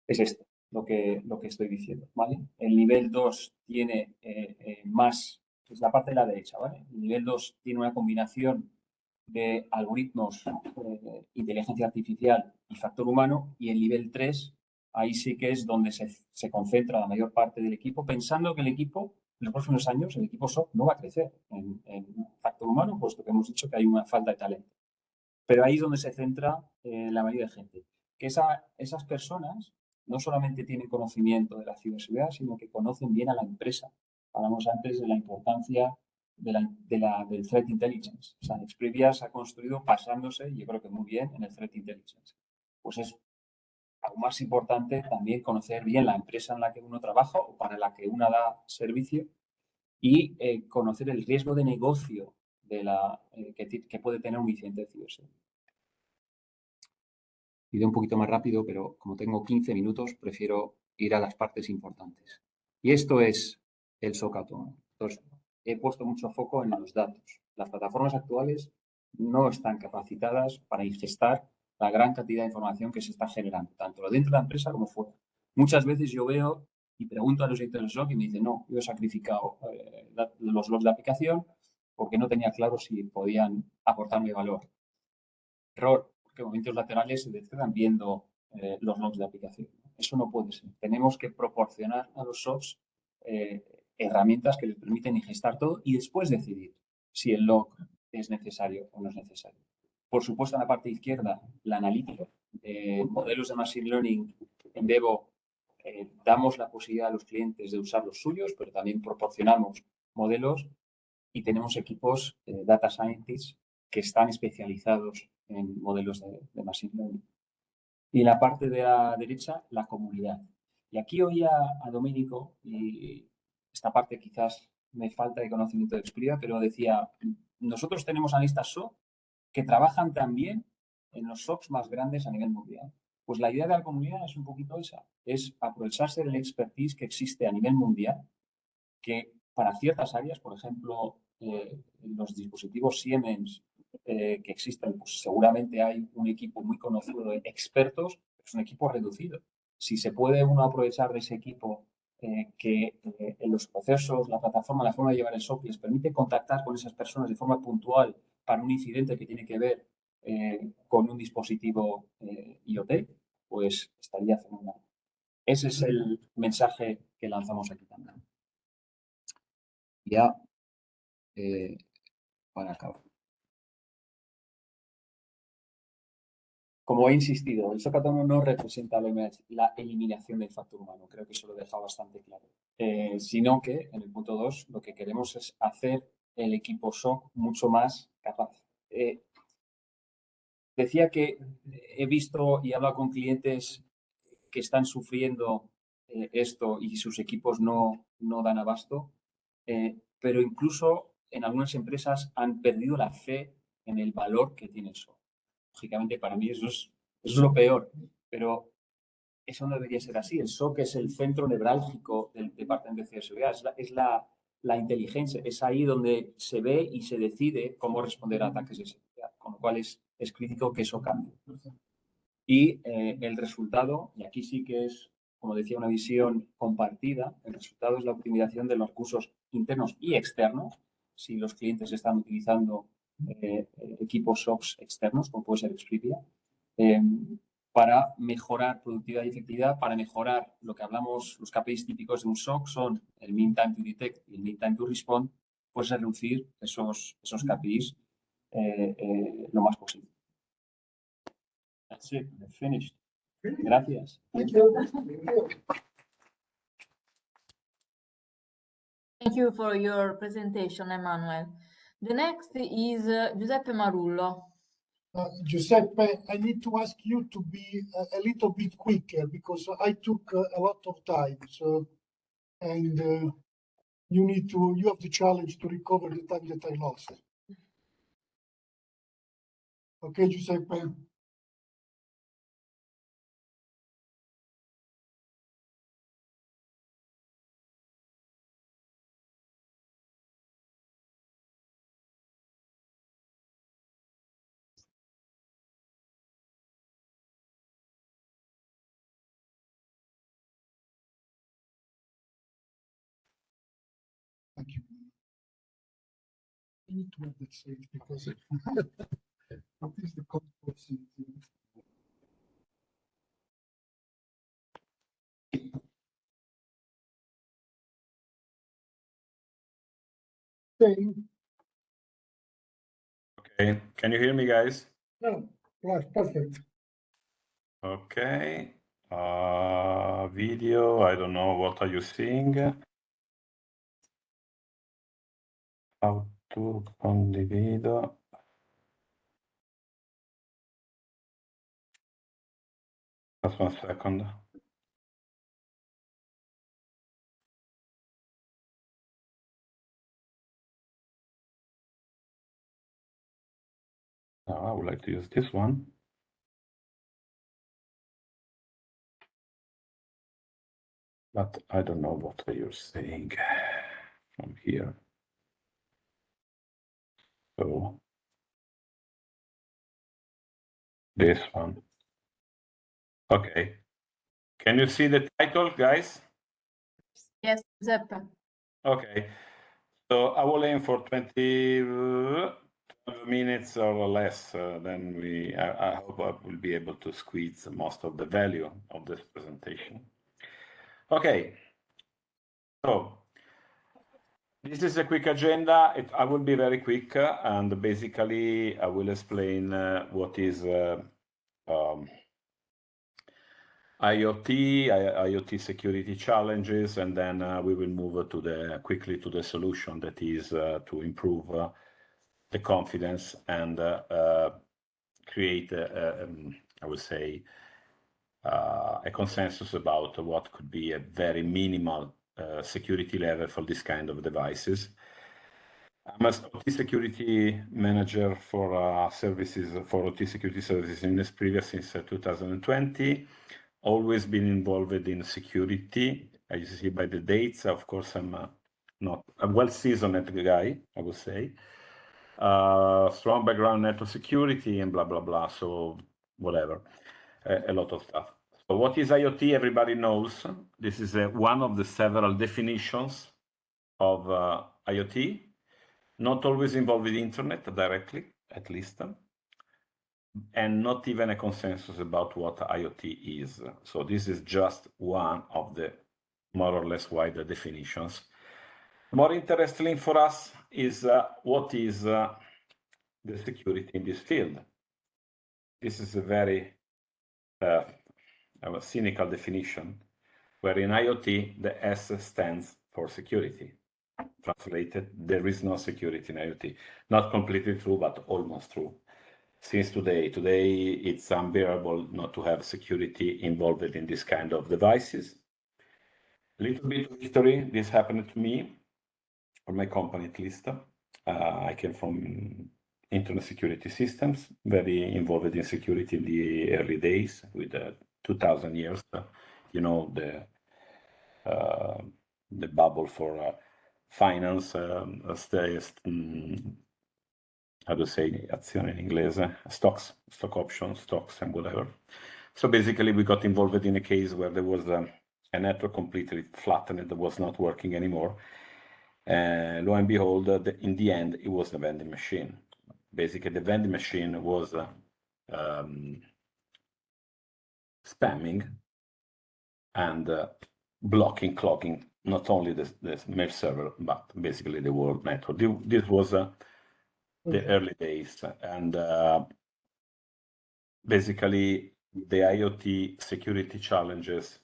Es esto lo que estoy diciendo, ¿vale? El nivel 2 tiene más, es la parte de la derecha, ¿vale? El nivel 2 tiene una combinación de algoritmos, inteligencia artificial y factor humano, y el nivel 3, ahí sí que es donde se concentra la mayor parte del equipo, pensando que el equipo, en los próximos años, el equipo SOC no va a crecer en factor humano, puesto que hemos dicho que hay una falta de talento. Pero ahí es donde se centra la mayoría de gente. Que esas personas no solamente tienen conocimiento de la ciberseguridad, sino que conocen bien a la empresa. Hablamos antes de la importancia del threat intelligence. O sea, Exprivia se ha construido basándose, yo creo que muy bien, en el threat intelligence. Pues es aún más importante también conocer bien la empresa en la que uno trabaja o para la que uno da servicio y conocer el riesgo de negocio que puede tener un incidente de ciberseguridad. Iré un poquito más rápido, pero como tengo 15 minutos, prefiero ir a las partes importantes. Y esto es el SOC autónomo. Entonces, he puesto mucho foco en los datos. Las plataformas actuales no están capacitadas para ingestar la gran cantidad de información que se está generando, tanto dentro de la empresa como fuera. Muchas veces yo veo y pregunto a los directores de SOC y me dicen, no, yo he sacrificado los logs de aplicación porque no tenía claro si podían aportarme valor. Error, porque en momentos laterales se están viendo los logs de aplicación. Eso no puede ser. Tenemos que proporcionar a los SOCs herramientas que les permiten ingestar todo y después decidir si el log es necesario o no es necesario. Por supuesto, en la parte izquierda, la analítica. Modelos de Machine Learning en Devo, damos la posibilidad a los clientes de usar los suyos, pero también proporcionamos modelos y tenemos equipos Data Scientists que están especializados en modelos de Machine Learning. Y en la parte de la derecha, la comunidad. Y aquí oía a Domenico, y esta parte quizás me falta de conocimiento de Exprivia, pero decía, nosotros tenemos analistas SOC que trabajan también en los SOCs más grandes a nivel mundial. Pues la idea de la comunidad es un poquito esa, es aprovecharse del expertise que existe a nivel mundial, que para ciertas áreas, por ejemplo, los dispositivos Siemens que existen, pues seguramente hay un equipo muy conocido de expertos, es un equipo reducido. Si se puede uno aprovechar de ese equipo que en los procesos, la plataforma, la forma de llevar el SOC les permite contactar con esas personas de forma puntual para un incidente que tiene que ver con un dispositivo IoT, pues estaría fenomenal. Ese es el mensaje que lanzamos aquí también. Ya para acabar. Como he insistido, el SOC autónomo no representa la eliminación del factor humano, creo que eso lo he dejado bastante claro, sino que en el punto 2 lo que queremos es hacer el equipo SOC mucho más capaz. Decía que he visto y he hablado con clientes que están sufriendo esto y sus equipos no dan abasto, pero incluso en algunas empresas han perdido la fe en el valor que tiene el SOC. Lógicamente, para mí eso es lo peor, pero eso no debería ser así. El SOC es el centro nevrálgico del departamento de ciberseguridad, es la inteligencia, es ahí donde se ve y se decide cómo responder a ataques de seguridad, con lo cual es crítico que eso cambie. Y el resultado, y aquí sí que es, como decía, una visión compartida, el resultado es la optimización de los recursos internos y externos. Si los clientes están utilizando equipos SOCs externos, como puede ser Exprivia, para mejorar productividad y efectividad, para mejorar lo que hablamos, los KPIs típicos de un SOC son el mean time to detect y el mean time to respond, pues reducir esos KPIs lo más posible. That's it, I'm finished. Gracias. Thank you. Thank you for your presentation, Emmanuel. The next is Giuseppe Marullo. Giuseppe, I need to ask you to be a little bit quicker because I took a lot of time. So, and you have the challenge to recover the time that I lost. Okay, Giuseppe. Thank you. I need to have that saved because what is the consequence? Saying, Okay, can you hear me, guys? no, right, perfect. Okay. Video, I don't know, what are you seeing? How to condivido. Just 1 second. I would like to use this one. But I don't know what you're saying from here. So this one. Okay. Can you see the title, guys? Yes, Giuseppe. Okay. So I will aim for 20 minutes or less. Then I hope I will be able to squeeze most of the value of this presentation. Okay. So this is a quick agenda. I will be very quick, and basically I will explain what is IoT security challenges, and then we will move quickly to the solution, that is to improve the confidence and create, I would say, a consensus about what could be a very minimal security level for this kind of devices. I'm an OT security manager for services, for OT security services in Exprivia since 2020. Always been involved in security. As you see by the dates, of course, I'm not a well-seasoned guy, I would say. Strong background network security and blah, blah, blah. So whatever, a lot of stuff. So what is IoT? Everybody knows. This is one of the several definitions of IoT, not always involved with the internet directly, at least, and not even a consensus about what IoT is. So this is just one of the more or less wider definitions. More interesting for us is what is the security in this field. This is a very cynical definition, where in IoT, the S stands for security. Translated, there is no security in IoT. Not completely true, but almost true. Since today it's unbearable not to have security involved in this kind of devices. A little bit of history, this happened to me, or my company at least. I came from internet security systems, very involved in security in the early days with 2000 years, you know, the bubble for finance, how to say azione in English, stocks, stock options, stocks and whatever. So basically we got involved in a case where there was a network completely flattened, that was not working anymore. Lo and behold, in the end, it was the vending machine. Basically, the vending machine was spamming and blocking, clocking not only the mail server, but basically the world network. This was the early days. And basically, the IoT security challenges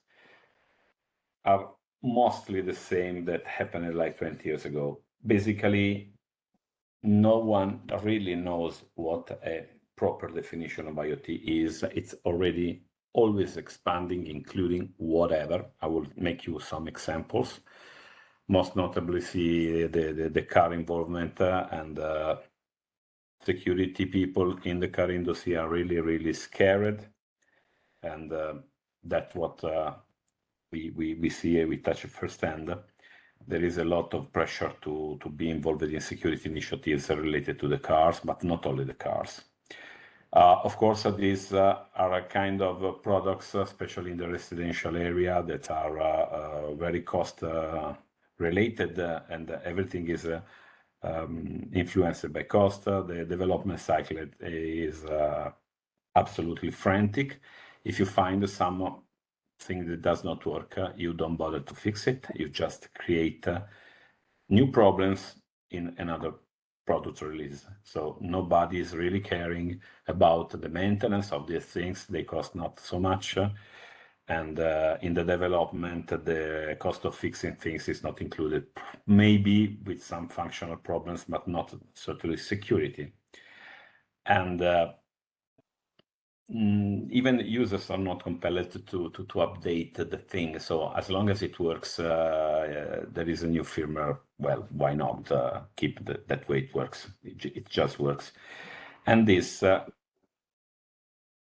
are mostly the same that happened like 20 years ago. Basically, no one really knows what a proper definition of IoT is. It's already always expanding, including whatever. I will make you some examples. Most notably, see the car involvement and security people in the car industry are really, really scared. And that's what we see, we touch firsthand. There is a lot of pressure to be involved in security initiatives related to the cars, but not only the cars. Of course, these are a kind of products, especially in the residential area, that are very cost related, and everything is influenced by cost. The development cycle is absolutely frantic. If you find something that does not work, you don't bother to fix it. You just create new problems in another product release. So nobody is really caring about the maintenance of these things. They cost not so much. And in the development, the cost of fixing things is not included. Maybe with some functional problems, but not certainly security. And even users are not compelled to update the thing. So as long as it works, there is a new firmware. Well, why not keep that way it works? It just works. And this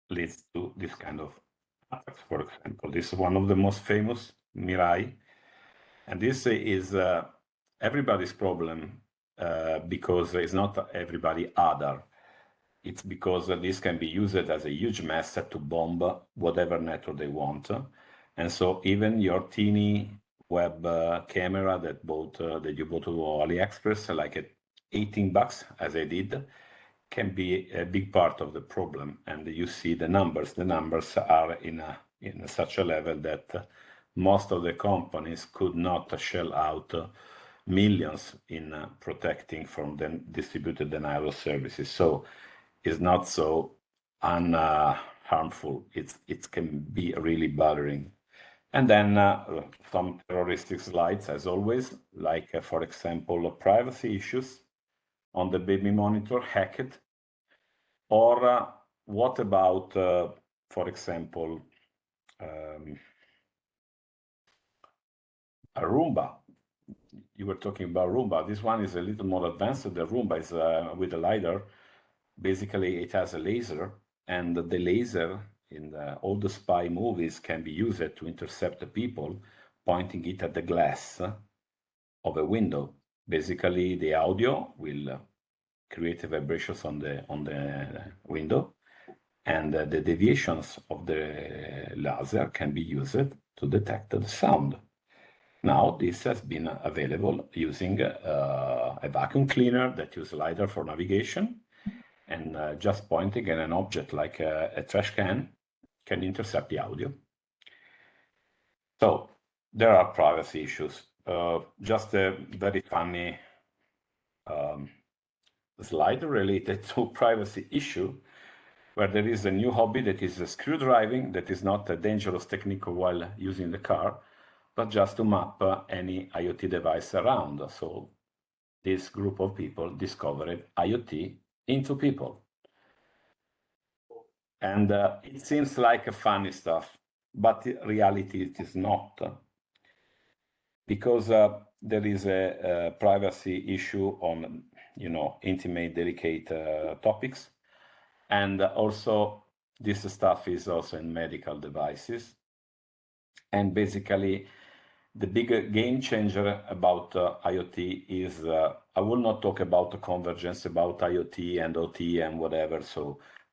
leads to this kind of attacks. For example, this is one of the most famous, Mirai. And this is everybody's problem because it's not everybody other. It's because this can be used as a huge mess to bomb whatever network they want. And so even your teeny web camera that you bought to AliExpress, like at $18, as I did, can be a big part of the problem. And you see the numbers. The numbers are in such a level that most of the companies could not shell out millions in protecting from the distributed denial of services. So it's not so harmful. It can be really bothering. And then some terroristic slides, as always, like, for example, privacy issues on the baby monitor hacked. Or what about, for example, a Roomba? You were talking about Roomba. This one is a little more advanced. The Roomba is with a LiDAR. Basically, it has a laser, and the laser in all the spy movies can be used to intercept the people, pointing it at the glass of a window. Basically, the audio will create vibrations on the window, and the deviations of the laser can be used to detect the sound. Now, this has been available using a vacuum cleaner that uses LiDAR for navigation, and just pointing at an object like a trash can intercept the audio. So there are privacy issues. Just a very funny slide related to privacy issue, where there is a new hobby that is screw driving, that is not a dangerous technique while using the car, but just to map any IoT device around. So this group of people discovered IoT into people. And it seems like a funny stuff, but in reality it is not. Because there is a privacy issue on, intimate, delicate topics. And also this stuff is also in medical devices. And basically, the big game changer about IoT is, I will not talk about the convergence about IoT and OT and whatever,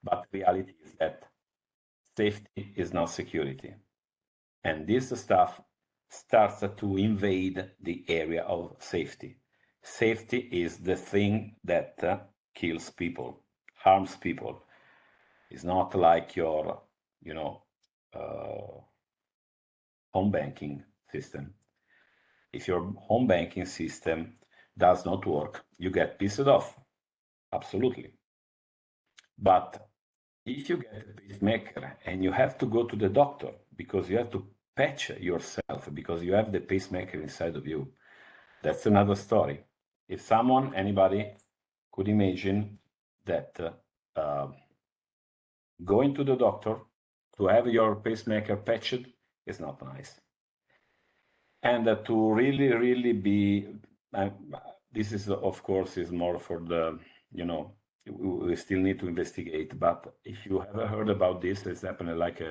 but reality is that safety is not security. And this stuff starts to invade the area of safety. Safety is the thing that kills people, harms people. It's not like your, home banking system. If your home banking system does not work, you get pissed off, absolutely. But if you get a pacemaker and you have to go to the doctor because you have to patch yourself because you have the pacemaker inside of you, that's another story. If someone, anybody could imagine that going to the doctor to have your pacemaker patched is not nice. And to really be, this is of course is more for the, we still need to investigate, but if you have heard about this, it's happened like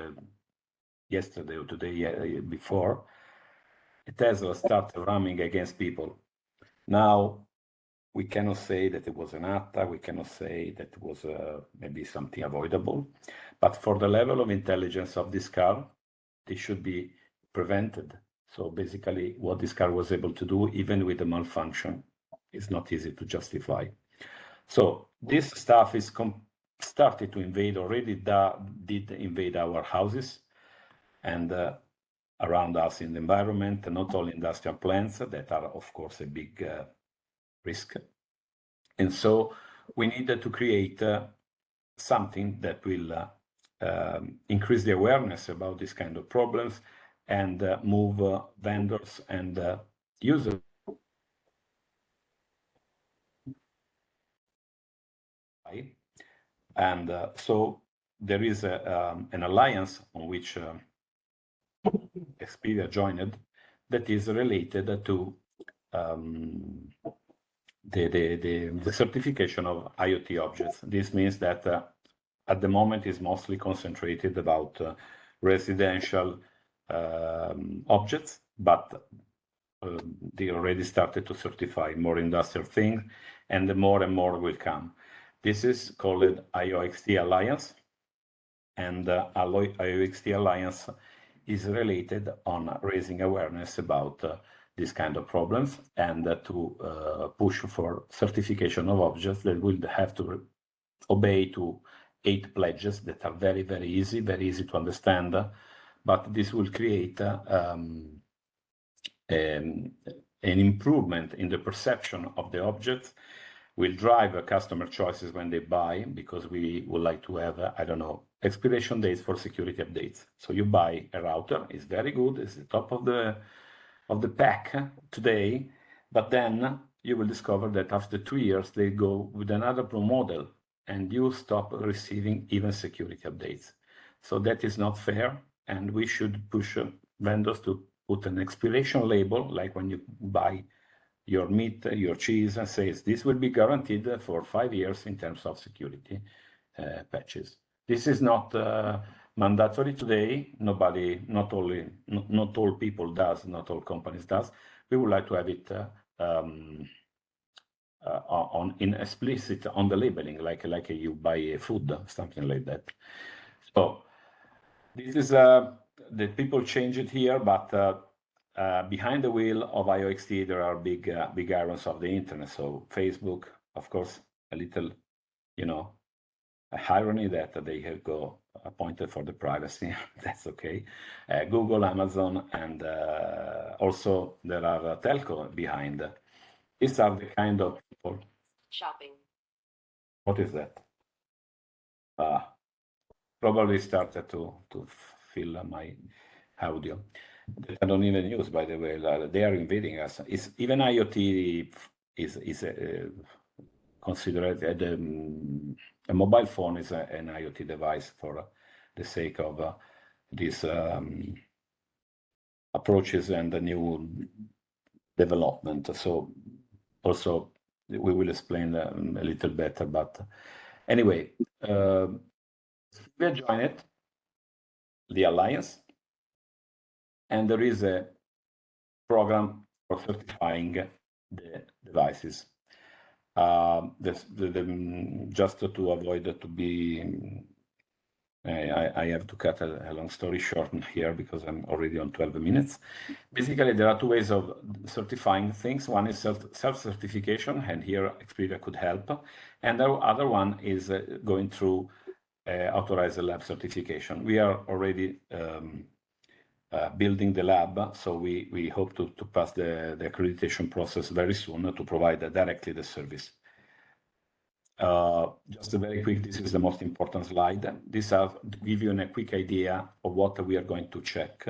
yesterday or today before, Tesla started running against people. Now, we cannot say that it was an attack, we cannot say that it was maybe something avoidable, but for the level of intelligence of this car, they should be prevented. So basically what this car was able to do, even with the malfunction, is not easy to justify. So this stuff is started to invade, already did invade our houses and around us in the environment, not only industrial plants that are of course a big risk. And so we needed to create something that will increase the awareness about this kind of problems and move vendors and users and so there is an alliance on which Exprivia joined that is related to the certification of IoT objects. This means that at the moment is mostly concentrated about residential objects, but they already started to certify more industrial things, and more will come. This is called IOXT Alliance, and IOXT Alliance is related on raising awareness about these kind of problems and to push for certification of objects that will have to obey to 8 pledges that are very easy to understand, but this will create an improvement in the perception of the objects, will drive customer choices when they buy, because we would like to have, I don't know, expiration dates for security updates. So you buy a router, it's very good, it's the top of the pack today, but then you will discover that after 2 years, they go with another Pro model and you stop receiving even security updates. So that is not fair, and we should push vendors to put an expiration label, like when you buy your meat, your cheese, and says this will be guaranteed for 5 years in terms of security patches. This is not mandatory today. Nobody, not all people does, not all companies does. We would like to have it in explicit on the labeling, like you buy a food, something like that. So this is the people change it here, but behind the wheel of IOXT, there are big irons of the internet. So Facebook, of course, a little, a irony that they have go appointed for the privacy. That's okay. Google, Amazon, and also there are telco behind. These are the kind of people. Shopping. What is that? Probably started to fill my audio. I don't even use, by the way. They are invading us. Even IoT is considered a mobile phone is an IoT device for the sake of these approaches and the new development. So also we will explain a little better. But anyway, we joined the alliance, and there is a program for certifying the devices. Just to avoid to be, I have to cut a long story short here because I'm already on 12 minutes. Basically, there are 2 ways of certifying things. One is self-certification, and here Exprivia could help. And the other one is going through authorized lab certification. We are already building the lab, so we hope to pass the accreditation process very soon to provide directly the service. Just a very quick, this is the most important slide. These are to give you a quick idea of what we are going to check.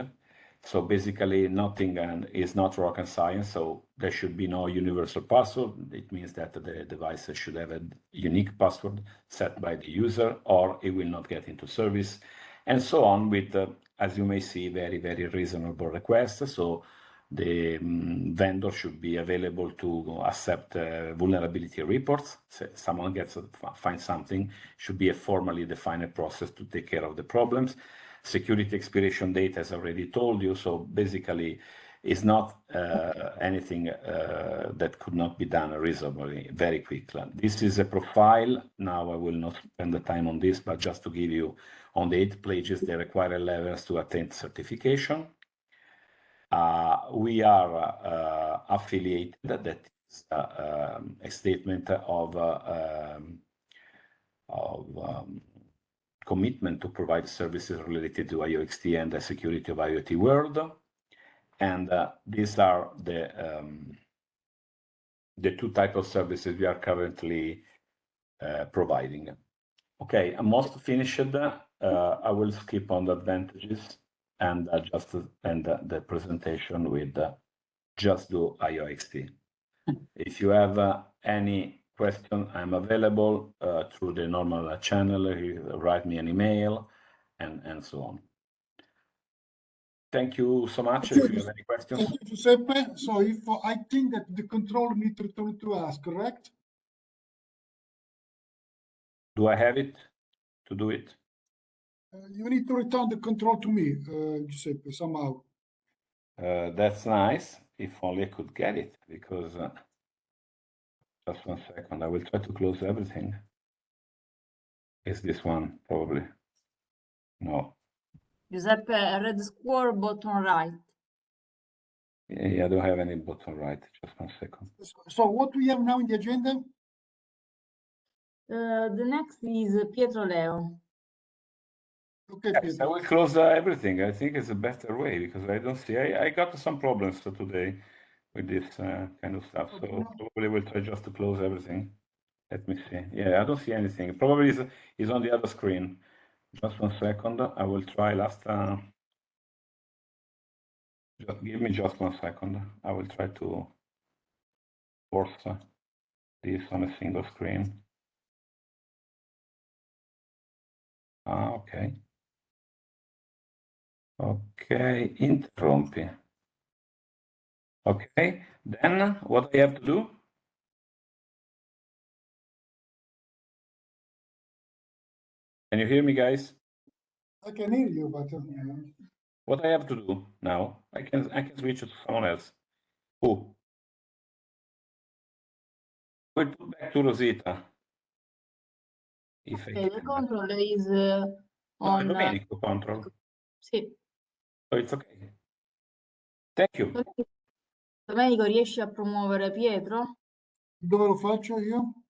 So basically nothing is not rocket science, so there should be no universal password. It means that the device should have a unique password set by the user, or it will not get into service, and so on with, as you may see, very, very reasonable requests. So the vendor should be available to accept vulnerability reports. So someone finds something, should be a formally defined process to take care of the problems. Security expiration date, as I already told you, so basically it's not anything that could not be done reasonably, very quickly. This is a profile. Now I will not spend the time on this, but just to give you on the 8 pages, the required levels to attain certification. We are affiliated, that is a statement of commitment to provide services related to IoXT and the security of IoT world. And these are the 2 types of services we are currently providing. Okay, I'm almost finished. I will skip on the advantages and just end the presentation with just do IoXT. If you have any question, I'm available through the normal channel. You write me an email and so on. Thank you so much. If you have any questions. Thank you, Giuseppe. So if I think that the control me to ask, correct? Do I have it to do it? You need to return the control to me, Giuseppe, somehow. That's nice. If only I could get it, because just 1 second. I will try to close everything. Is this one probably? No. Giuseppe, a red square bottom right. Yeah, I don't have any button right. Just 1 second. So what we have now in the agenda? The next is Pietro Leo. Okay, Yes, I Pietro. will close everything. I think it's a better way, because I don't see. I got some problems today with this kind of stuff. So probably we'll try just to close everything. Let me see. Yeah, I don't see anything. Probably is on the other screen. Just 1 second. I will try last. Just give me just 1 second. I will try to force this on a single screen. Okay. Okay, interrompi. Okay, then what I have to do? Can you hear me, guys? I can hear you, but What I have to do now? I can switch to someone else. Who? We'll put back to Rosita. If I Okay, the can. control is No, on. Domenico control. Sì. So it's okay. Thank you. Domenico, riesci a promuovere Pietro dove lo faccio io?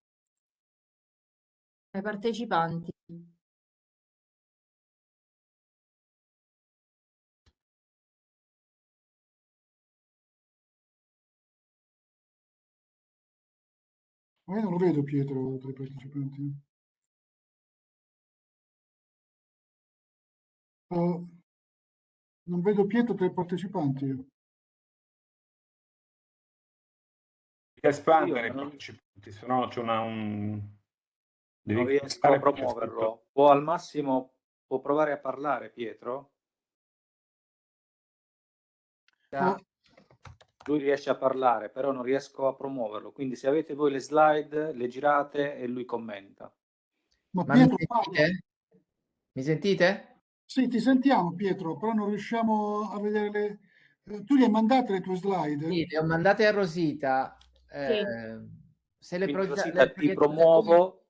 ai partecipanti? Ma io non lo vedo Pietro tra i partecipanti. Non vedo Pietro tra i partecipanti. Espandere i partecipanti, se no c'è un... Non riesco a promuoverlo. O al massimo può provare a parlare, Pietro? Lui riesce a parlare, però non riesco a promuoverlo. Quindi se avete voi le slide, le girate e lui commenta. Ma Pietro mi parla. sentite? Mi sentite? Sì, ti sentiamo Pietro, però non riusciamo a vedere le... Tu gli hai mandate le tue slide? Sì, le ho mandate a Rosita. Sì. Se le Quindi, Rosita, le ti proiettate promuovo.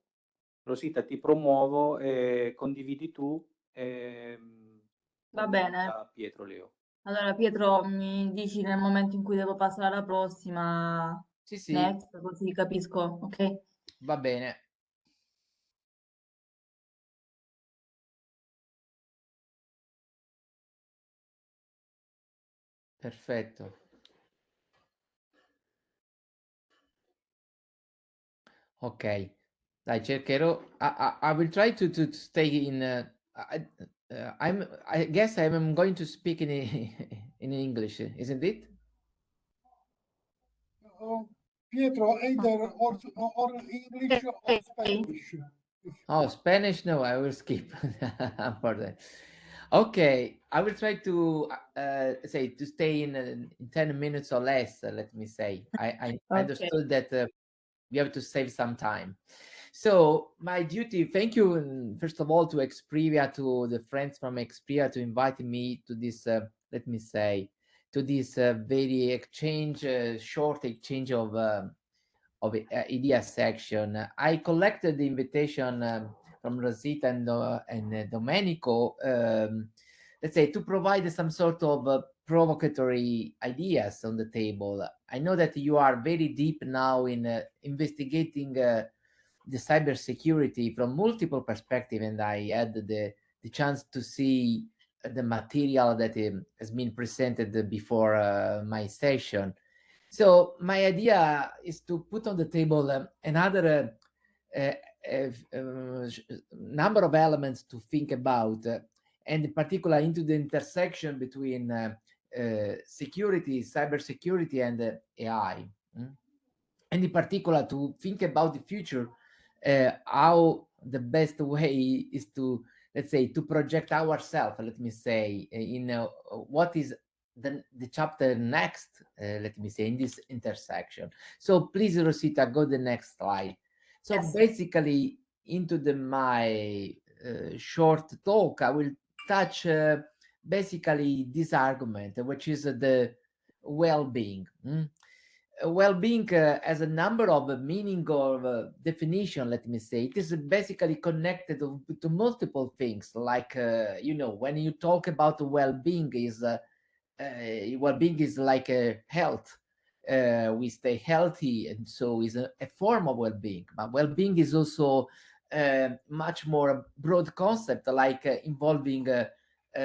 Rosita, ti promuovo e condividi tu. Va bene. Pietro Leo. Allora, Pietro, mi dici nel momento in cui devo passare alla prossima, Sì, next, così capisco, ok? va bene. Perfetto. Ok, dai, cercherò. I will try to stay in. I guess I'm going to speak in in English, isn't it? Pietro, either or English or Spanish. Oh, Spanish? No, I will skip for that. Okay, I will try to say to stay in 10 minutes or less. Let me say. I Okay. understood that we have to save some time. So my duty, thank you, first of all, to Exprivia, to the friends from Exprivia, to invite me to this, let me say, to this very short exchange of idea section. I collected the invitation from Rosita and Domenico, let's say, to provide some sort of provocatory ideas on the table. I know that you are very deep now in investigating the cybersecurity from multiple perspectives, and I had the chance to see the material that has been presented before my session. So my idea is to put on the table another number of elements to think about, and in particular into the intersection between security, cybersecurity, and AI. And in particular to think about the future, how the best way is to, let's say, to project ourselves, let me say, in what is the chapter next, let me say, in this intersection. So please, Rosita, go the next slide. So Yes. basically, into my short talk, I will touch basically this argument, which is the well-being. Well-being as a number of meaning or definition, let me say. It is basically connected to multiple things, like when you talk about well-being is like health. We stay healthy, and so is a form of well-being. But well-being is also much more broad concept, like involving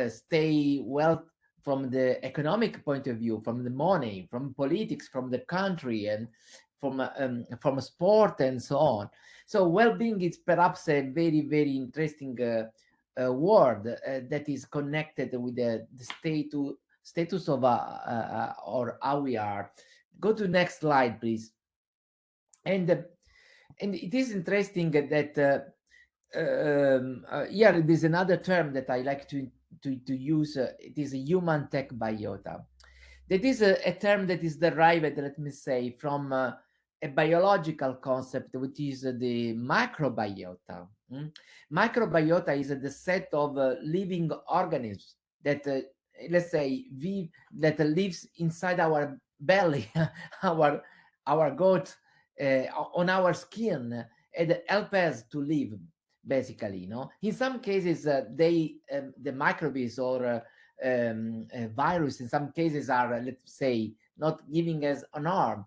stay well from the economic point of view, from the money, from politics, from the country, and from sport and so on. So well-being is perhaps a very, very interesting word that is connected with the status of or how we are. Go to next slide, please. And it is interesting that here there's another term that I like to use. It is a human tech biota. That is a term that is derived, let me say, from a biological concept, which is the microbiota. Microbiota is the set of living organisms that, let's say, that lives inside our belly, our gut, on our skin, and help us to live. Basically, in some cases, the microbes or virus in some cases are, let's say, not giving us an arm,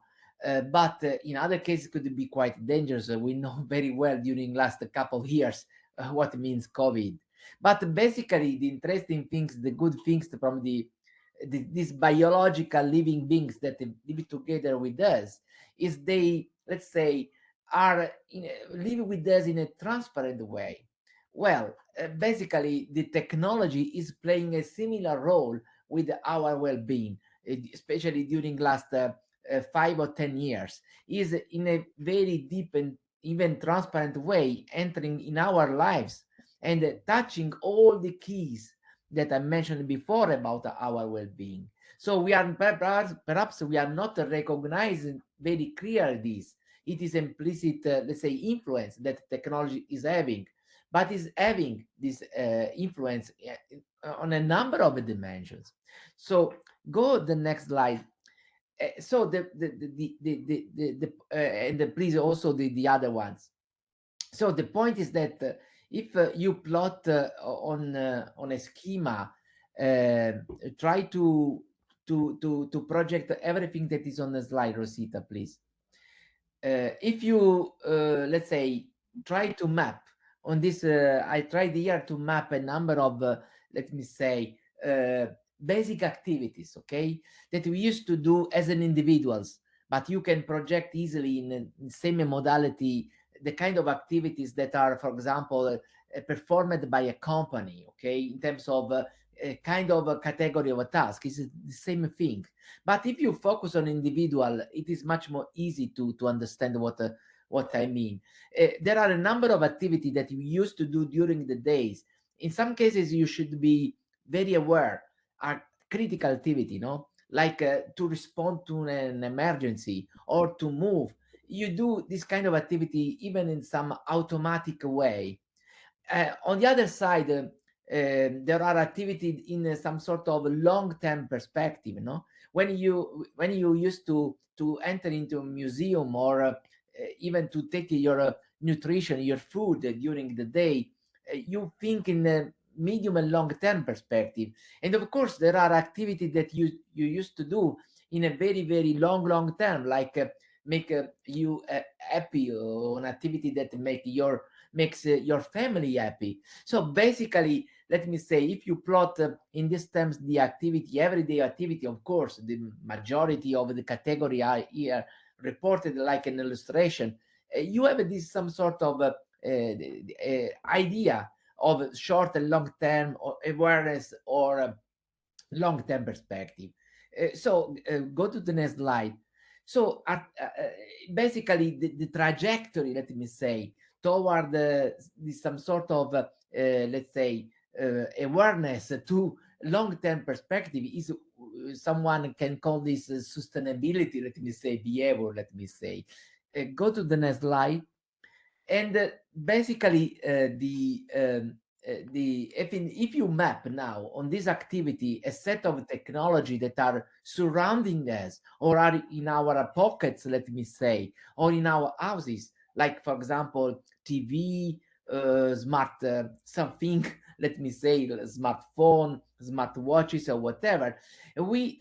but in other cases could be quite dangerous. We know very well during last couple of years what means COVID. But basically, the interesting things, the good things from these biological living beings that live together with us is they, let's say, are living with us in a transparent way. Well, basically, the technology is playing a similar role with our well-being, especially during last 5 or 10 years, is in a very deep and even transparent way entering in our lives and touching all the keys that I mentioned before about our well-being. So we are perhaps we are not recognizing very clearly this. It is implicit, let's say, influence that technology is having, but is having this influence on a number of dimensions. So go the next slide. So and please also the other ones. So the point is that if you plot on a schema, try to project everything that is on the slide, Rosita, please. If you let's say try to map on this, I tried here to map a number of let me say basic activities, okay, that we used to do as an individuals, but you can project easily in the same modality the kind of activities that are, for example, performed by a company, okay, in terms of a kind of a category of a task. It's the same thing. But if you focus on individual, it is much more easy to understand what I mean. There are a number of activities that you used to do during the days. In some cases, you should be very aware are critical activity, no? Like to respond to an emergency or to move. You do this kind of activity even in some automatic way. On the other side, there are activities in some sort of long-term perspective, no? When you used to enter into a museum or even to take your nutrition, your food during the day, you think in a medium and long-term perspective. And of course, there are activities that you used to do in a very long term, like make you happy, or an activity that makes your family happy. So basically, let me say, if you plot in these terms the activity, everyday activity, of course, the majority of the category are here reported like an illustration. You have this some sort of idea of short and long term awareness or long term perspective. So go to the next slide. So basically, the trajectory, let me say, toward some sort of let's say awareness to long-term perspective is someone can call this sustainability, let me say, behavior, let me say. Go to the next slide. And basically if you map now on this activity a set of technology that are surrounding us or are in our pockets, let me say, or in our houses, like for example TV, smart something, let me say, smartphone, smart watches, or whatever, we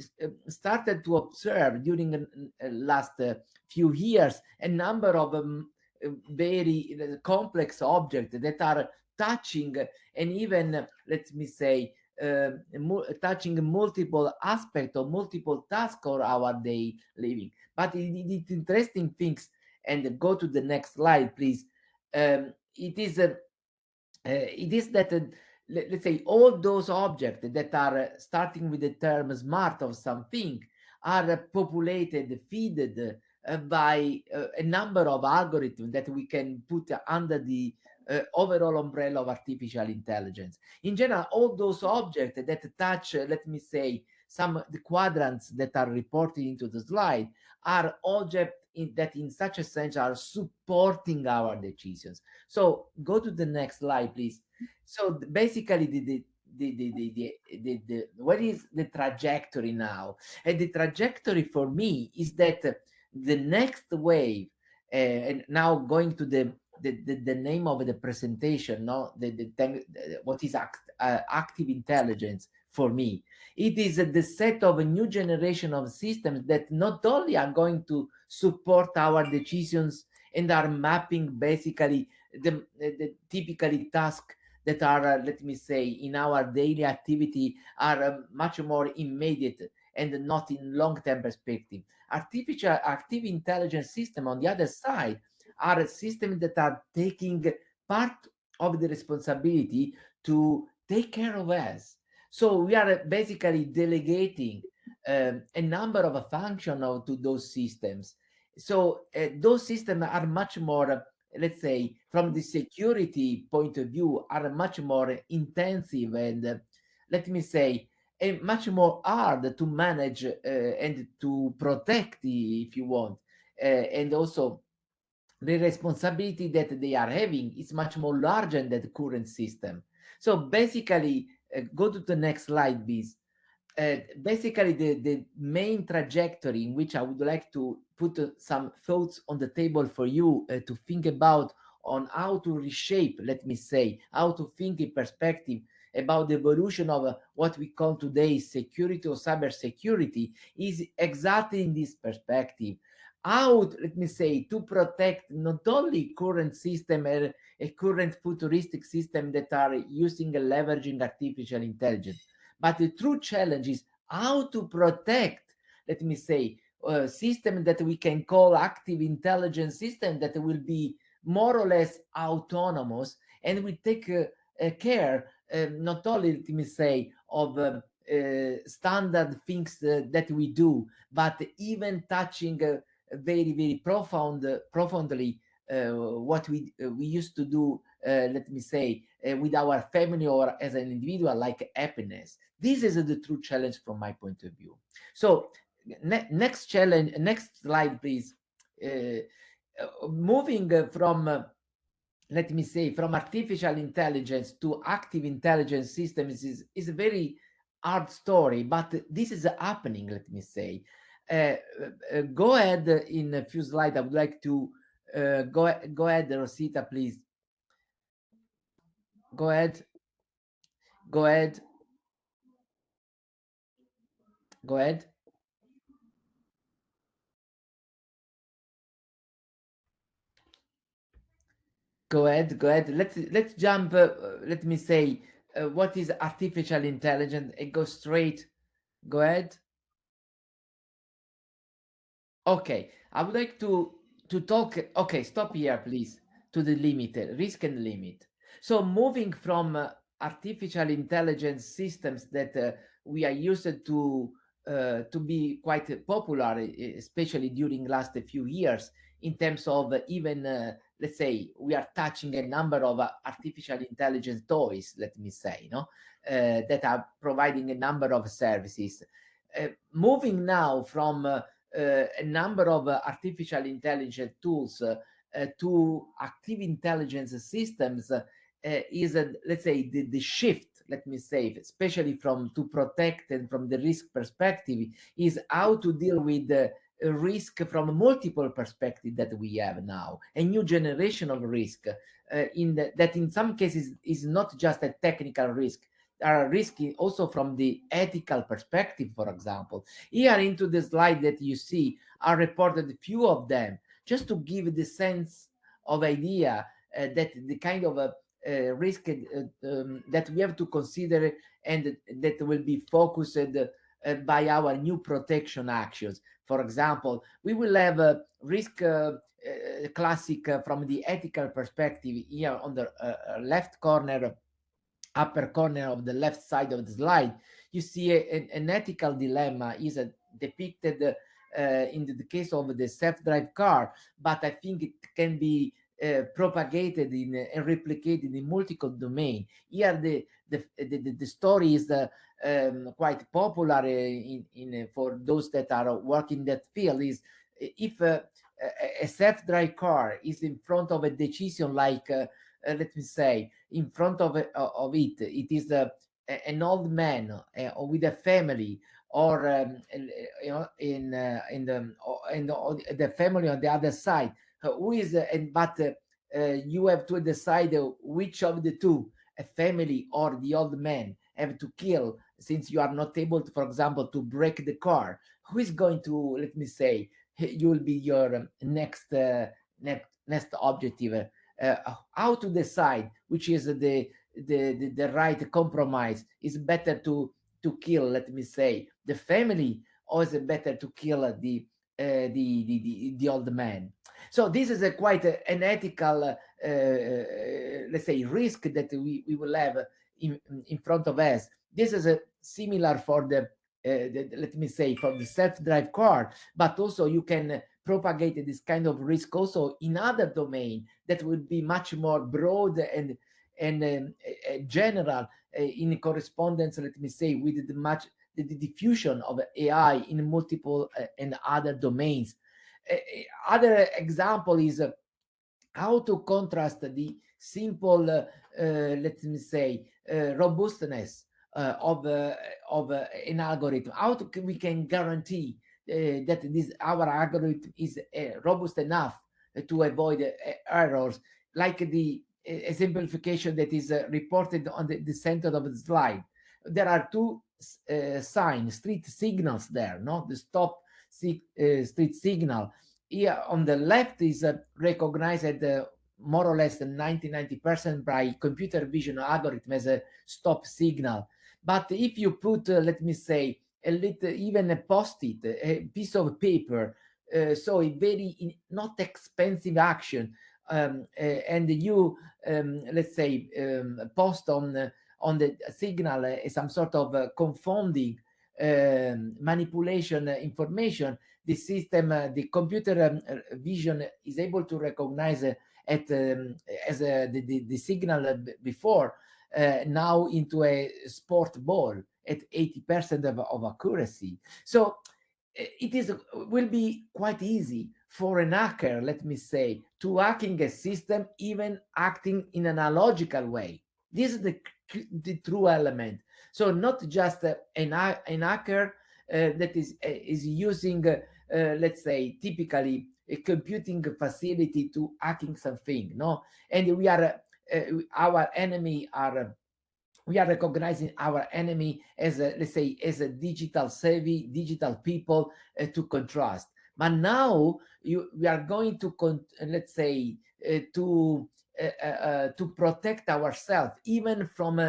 started to observe during the last few years a number of very complex objects that are touching and even, let me say, touching multiple aspects or multiple tasks of our day living. But it's interesting things, and go to the next slide, please. It is that let's say all those objects that are starting with the term smart of something are populated, feeded by a number of algorithms that we can put under the overall umbrella of artificial intelligence. In general, all those objects that touch, let me say, the quadrants that are reported into the slide are objects that in such a sense are supporting our decisions. So go to the next slide, please. So basically what is the trajectory now? And the trajectory for me is that the next wave, and now going to the name of the presentation, no, what is active intelligence for me? It is the set of a new generation of systems that not only are going to support our decisions and are mapping basically the typically tasks that are, let me say, in our daily activity are much more immediate and not in long-term perspective. Active intelligence system, on the other side, are systems that are taking part of the responsibility to take care of us. So we are basically delegating a number of functions to those systems. So those systems are much more, let's say, from the security point of view, are much more intensive and, let me say, much more hard to manage and to protect, if you want. And also, the responsibility that they are having is much more larger than the current system. So basically, go to the next slide, please. Basically, the main trajectory in which I would like to put some thoughts on the table for you to think about on how to reshape, let me say, how to think in perspective about the evolution of what we call today security or cybersecurity is exactly in this perspective. How, let me say, to protect not only current system and a current futuristic system that are using and leveraging artificial intelligence, But the true challenge is how to protect, let me say, a system that we can call active intelligence system that will be more or less autonomous, and we take care not only, let me say, of standard things that we do, but even touching very, very profoundly what we used to do, let me say, with our family or as an individual, like happiness. This is the true challenge from my point of view. So next challenge, next slide, please. Moving from let me say, from artificial intelligence to active intelligence systems is a very hard story, but this is happening, let me say. Go ahead in a few slides. I would like to go ahead, Rosita, please. Go ahead. Go ahead. Go ahead. Go ahead. Go ahead. Let's jump. Let me say, what is artificial intelligence? And go straight. Go ahead. Okay, I would like to talk. Okay, stop here, please. To the limit, risk and limit. So moving from artificial intelligence systems that we are used to be quite popular, especially during last few years, in terms of even let's say we are touching a number of artificial intelligence toys, let me say, no, that are providing a number of services. Moving now from a number of artificial intelligence tools to active intelligence systems is, let's say, the shift, let me say, especially from to protect and from the risk perspective, is how to deal with risk from multiple perspectives that we have now, a new generation of risk that in some cases is not just a technical risk, are risky also from the ethical perspective. For example, here into the slide that you see are reported a few of them, just to give the sense of idea that the kind of risk that we have to consider and that will be focused by our new protection actions. For example, we will have a risk classic from the ethical perspective here on the left corner, upper corner of the left side of the slide. You see an ethical dilemma is depicted in the case of the self-drive car, but I think it can be propagated and replicated in multiple domains. Here the story is quite popular for those that are working that field. Is if a self-drive car is in front of a decision like let me say, in front of it, it is an old man with a family, or you know, in the family on the other side, who is but you have to decide which of the two, a family or the old man, have to kill, since you are not able to, for example, to break the car. Who is going to, let me say, you will be your next objective. How to decide which is the right compromise? Is better to kill, let me say, the family, or is it better to kill the old man? So this is quite an ethical let's say risk that we will have in front of us. This is similar for the let me say, for the self-drive car, but also you can propagate this kind of risk also in other domain that will be much more broad and general in correspondence, let me say, with the diffusion of AI in multiple and other domains. Other example is how to contrast the simple let me say robustness of an algorithm. How we can guarantee that our algorithm is robust enough to avoid errors, like the exemplification that is reported on the center of the slide. There are two signs, street signals there, no? The stop street signal. Here on the left is recognized more or less 90% by computer vision algorithm as a stop signal. But if you put, let me say, a little, even a post-it, a piece of paper, so a very not expensive action, and you, let's say, post on the signal some sort of confounding manipulation information, the system, the computer vision is able to recognize as the signal before now into a sport ball at 80% of accuracy. So it will be quite easy for an hacker, let me say, to hacking a system, even acting in an analogical way. This is the true element. So not just an hacker that is using, let's say, typically a computing facility to hacking something, no? And we are our enemy are. We are recognizing our enemy as let's say, as a digital savvy, digital people to contrast. But now we are going to let's say to protect ourselves even from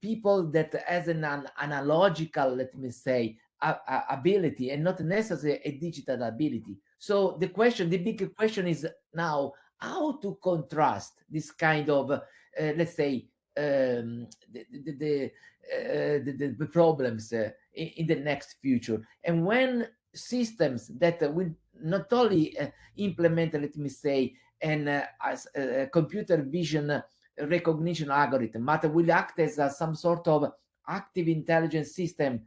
people that has an analogical, let me say, ability, and not necessarily a digital ability. So the big question is now how to contrast this kind of let's say the problems in the next future. And when systems that will not only implement, let me say, an computer vision recognition algorithm, but will act as some sort of active intelligence system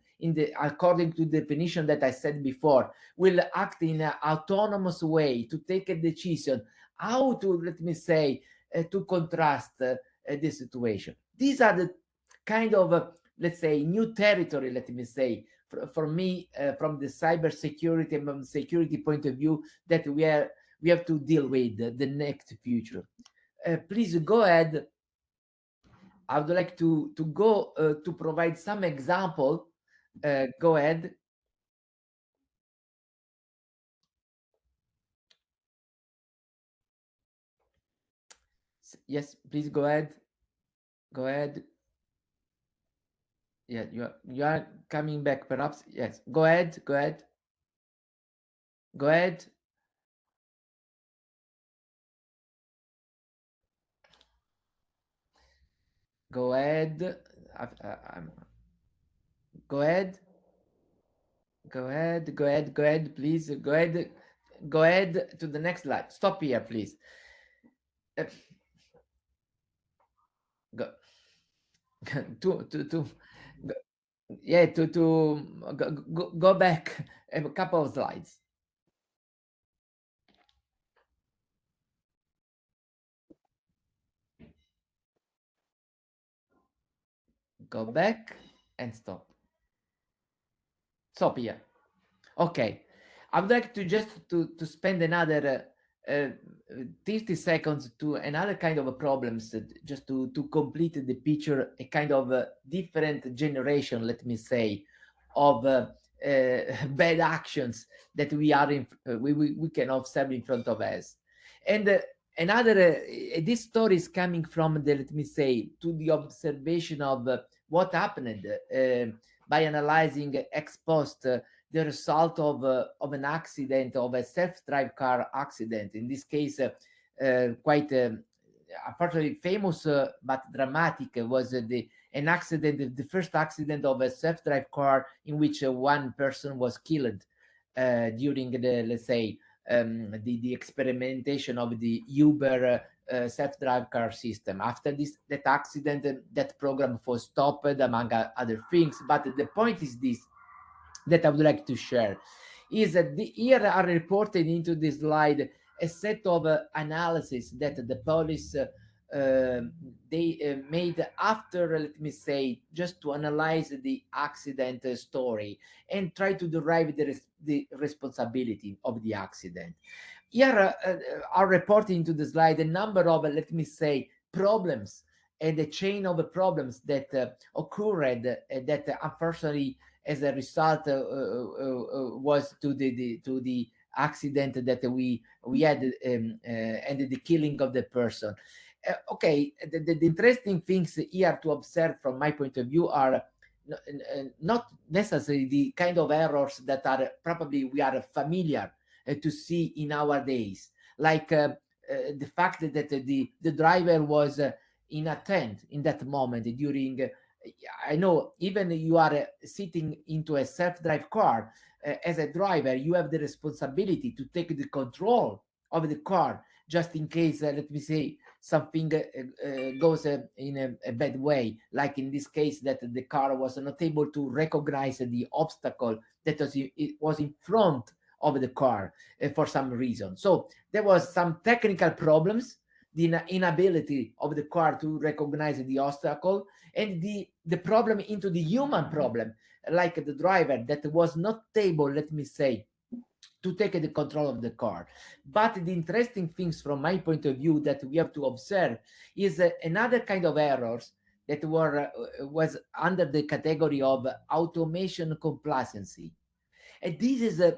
according to the definition that I said before, will act in an autonomous way to take a decision how to, let me say, to contrast this situation. These are the kind of let's say new territory, let me say, for me from the cybersecurity and from the security point of view that we have to deal with the next future. Please go ahead. I would like to go to provide some example. Go ahead. Yes, please go ahead. Go ahead. Yeah, you are coming back, perhaps. Yes, go ahead. Go ahead. Go ahead. Go ahead. Go ahead. Go ahead. Go ahead. Go ahead, please. Go ahead. Go ahead to the next slide. Stop here, please. Go. Yeah, go back a couple of slides. Go back and stop. Stop here. Okay. I would like to just to spend another 30 seconds to another kind of problems, just to complete the picture, a kind of different generation, let me say, of bad actions that we can observe in front of us. And another this story is coming from the, let me say, to the observation of what happened by analyzing ex post the result of an accident, of a self-drive car accident. In this case, quite unfortunately famous but dramatic was an accident, the first accident of a self-drive car in which one person was killed during the, let's say, the experimentation of the Uber self-drive car system. After that accident, that program was stopped, among other things. But the point is this, that I would like to share, is that here are reported into this slide a set of analysis that the police they made after, let me say, just to analyze the accident story and try to derive the responsibility of the accident. Here are reported into the slide a number of, let me say, problems and a chain of problems that occurred that unfortunately as a result was to the accident that we had and the killing of the person. okay, the interesting things here to observe from my point of view are not necessarily the kind of errors that are probably we are familiar to see in our days, like the fact that the driver was inattentive in that moment during I know even you are sitting into a self-drive car as a driver, you have the responsibility to take the control of the car just in case, let me say, something goes in a bad way, like in this case that the car was not able to recognize the obstacle that was in front of the car for some reason. So there was some technical problems, the inability of the car to recognize the obstacle, and the problem into the human problem, like the driver that was not able, let me say, to take the control of the car. But the interesting things from my point of view that we have to observe is another kind of errors that was under the category of automation complacency. And this is,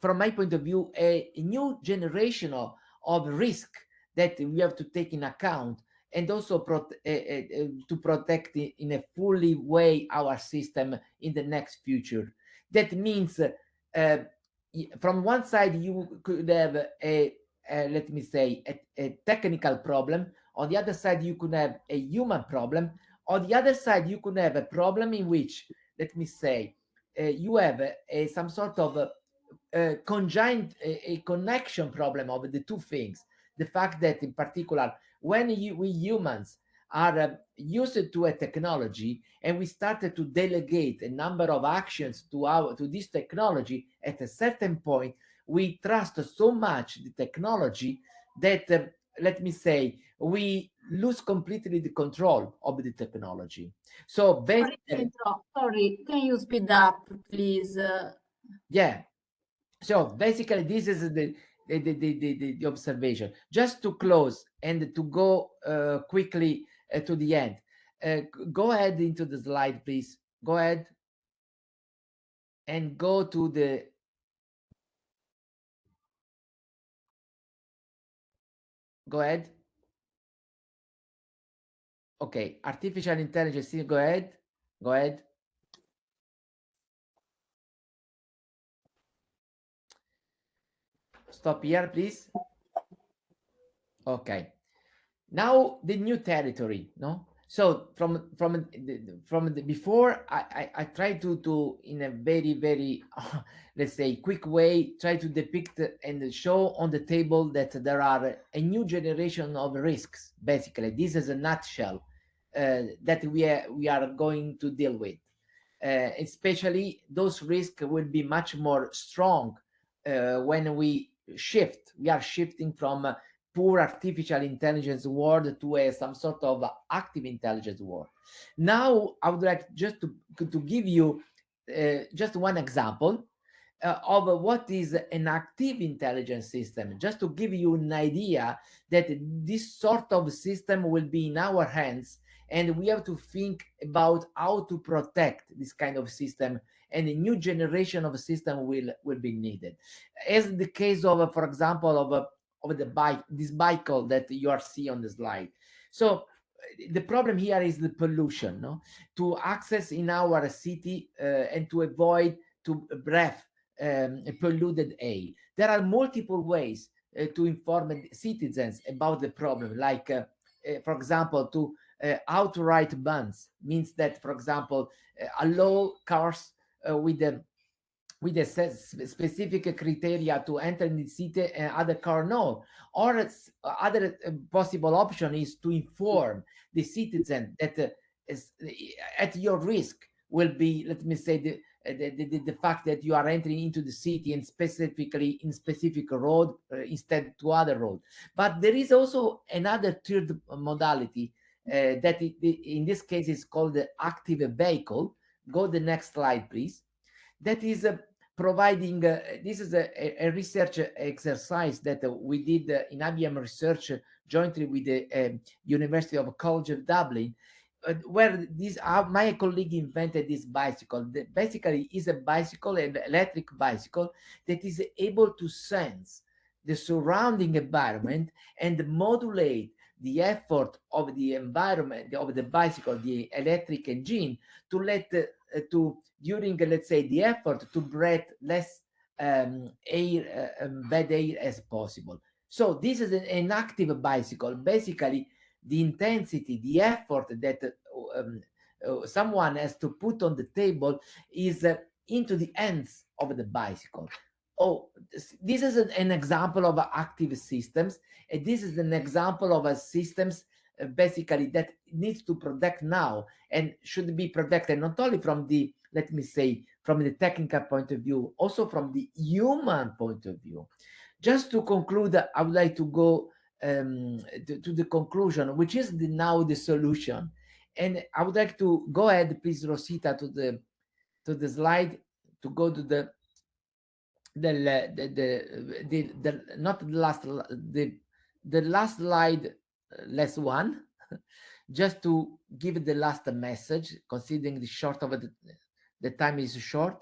from my point of view, a new generation of risk that we have to take in account, and also to protect in a fully way our system in the next future. That means from one side you could have a let me say a technical problem, on the other side you could have a human problem, on the other side you could have a problem in which, let me say, you have some sort of conjoined a connection problem of the two things. The fact that in particular when we humans are used to a technology and we started to delegate a number of actions to this technology, at a certain point we trust so much the technology that let me say we lose completely the control of the technology. So basically, sorry, can you speed up, please? Yeah. So basically, this is the observation. Just to close and to go quickly to the end. Go ahead into the slide, please. Go ahead and go to the. Go ahead. Okay, artificial intelligence. Go ahead. Go ahead. Stop here, please. Okay. Now the new territory, no? So from the before, I try to in a very let's say quick way try to depict and show on the table that there are a new generation of risks. Basically, this is a nutshell that we are going to deal with. Especially those risks will be much more strong when we are shifting from poor artificial intelligence world to some sort of active intelligence world. Now, I would like just to give you just one example of what is an active intelligence system, just to give you an idea that this sort of system will be in our hands, and we have to think about how to protect this kind of system, and a new generation of system will be needed. As the case of, for example, of this bicycle that you are seeing on the slide. So the problem here is the pollution, no? To access in our city and to avoid to breathe polluted air. There are multiple ways to inform citizens about the problem, like, for example, to outright bans means that, for example, allow cars with a specific criteria to enter in the city and other car no. Or other possible option is to inform the citizen that at your risk will be, let me say, the fact that you are entering into the city and specifically in specific road instead to other road. But there is also another third modality that in this case is called the active vehicle. Go the next slide, please. That is providing, this is a research exercise that we did in IBM Research jointly with the University of College of Dublin, where my colleague invented this bicycle. Basically is a bicycle, an electric bicycle that is able to sense the surrounding environment and modulate the effort of the environment of the bicycle, the electric engine, to let during, let's say, the effort to breathe less air, bad air as possible. So this is an active bicycle. Basically, the intensity, the effort that someone has to put on the table is into the ends of the bicycle. Oh, this is an example of active systems, and this is an example of a systems basically that needs to protect now and should be protected not only from the, let me say, from the technical point of view, also from the human point of view. Just to conclude, I would like to go to the conclusion, which is now the solution. And I would like to go ahead, please, Rosita, to the slide, to go to the not the last, the last slide, last one, just to give the last message, considering the short of the time is short.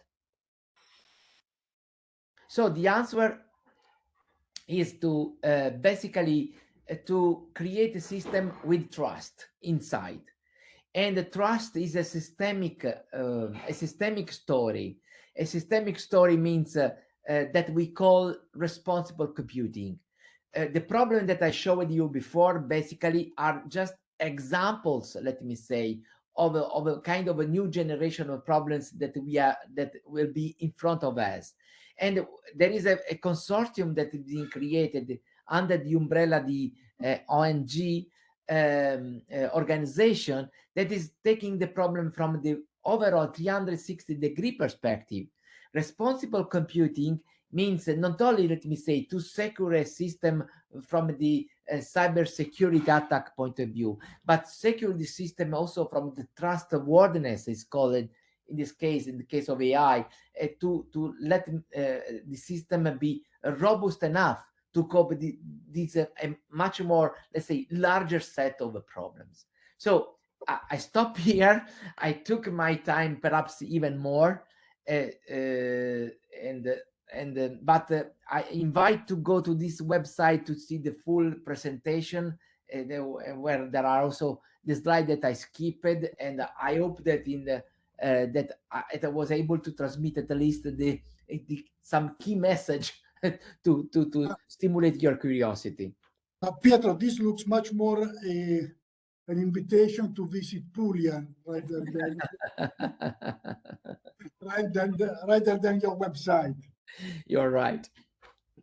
So the answer is to basically to create a system with trust inside. And the trust is a systemic story. A systemic story means that we call responsible computing. The problem that I showed you before basically are just examples, let me say, of a kind of a new generation of problems that will be in front of us. And there is a consortium that is being created under the umbrella, the ONG organization, that is taking the problem from the overall 360-degree perspective. Responsible computing means not only, let me say, to secure a system from the cybersecurity attack point of view, but secure the system also from the trustworthiness, is called in this case, in the case of AI, to let the system be robust enough to cope with these a much more, let's say, larger set of problems. So I stop here. I took my time, perhaps even more, but I invite to go to this website to see the full presentation, where there are also the slide that I skipped, and I hope that that I was able to transmit at least some key message to stimulate your curiosity. Pietro, this looks much more an invitation to visit Puglia rather than your website. You're right.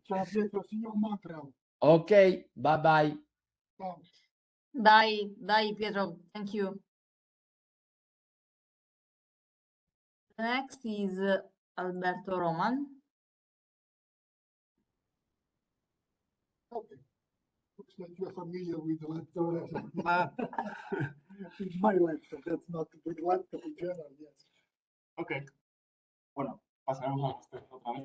Ciao Pietro, see you in Montreal. Okay, bye-bye. Ciao. Dai, Pietro, thank you. Next is Alberto Roman. Okay. Looks like you're familiar with the laptop. It's my laptop, that's not with laptop in general, yes. Ok. Bueno, pasaremos a usted otra vez.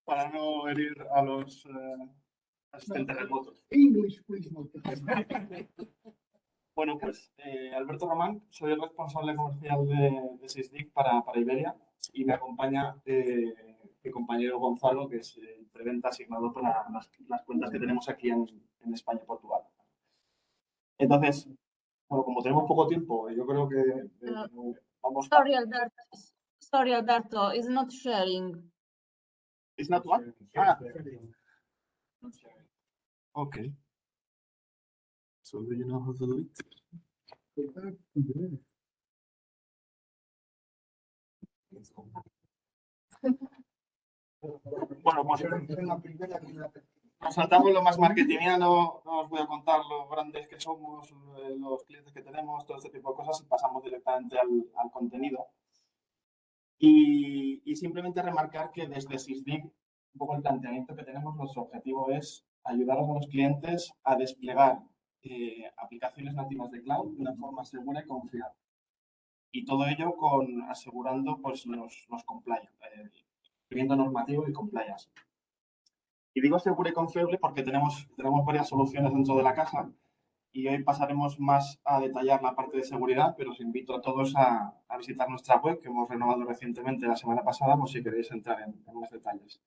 Para no herir a los asistentes remotos. English, please. Bueno, pues Alberto Román, soy el responsable comercial de SysDig para Iberia y me acompaña mi compañero Gonzalo, que es el preventa asignado para las cuentas que tenemos aquí en España y Portugal. Entonces, bueno, como tenemos poco tiempo, yo creo que vamos... Sorry, Alberto, it's not sharing. It's not what? Ah. Okay. So do you know how to do it? Bueno, pues nos saltamos lo más marketingiano, no os voy a contar lo grandes que somos, los clientes que tenemos, todo este tipo de cosas, y pasamos directamente al contenido. Y simplemente remarcar que desde SysDig, un poco el planteamiento que tenemos, nuestro objetivo es ayudar a los clientes a desplegar aplicaciones nativas de cloud de una forma segura y confiable. Y todo ello asegurando pues, los compliance, incluyendo normativo y compliance. Y digo segura y confiable porque tenemos varias soluciones dentro de la caja y hoy pasaremos más a detallar la parte de seguridad, pero os invito a todos a visitar nuestra web que hemos renovado recientemente la semana pasada, por si queréis entrar en más detalles.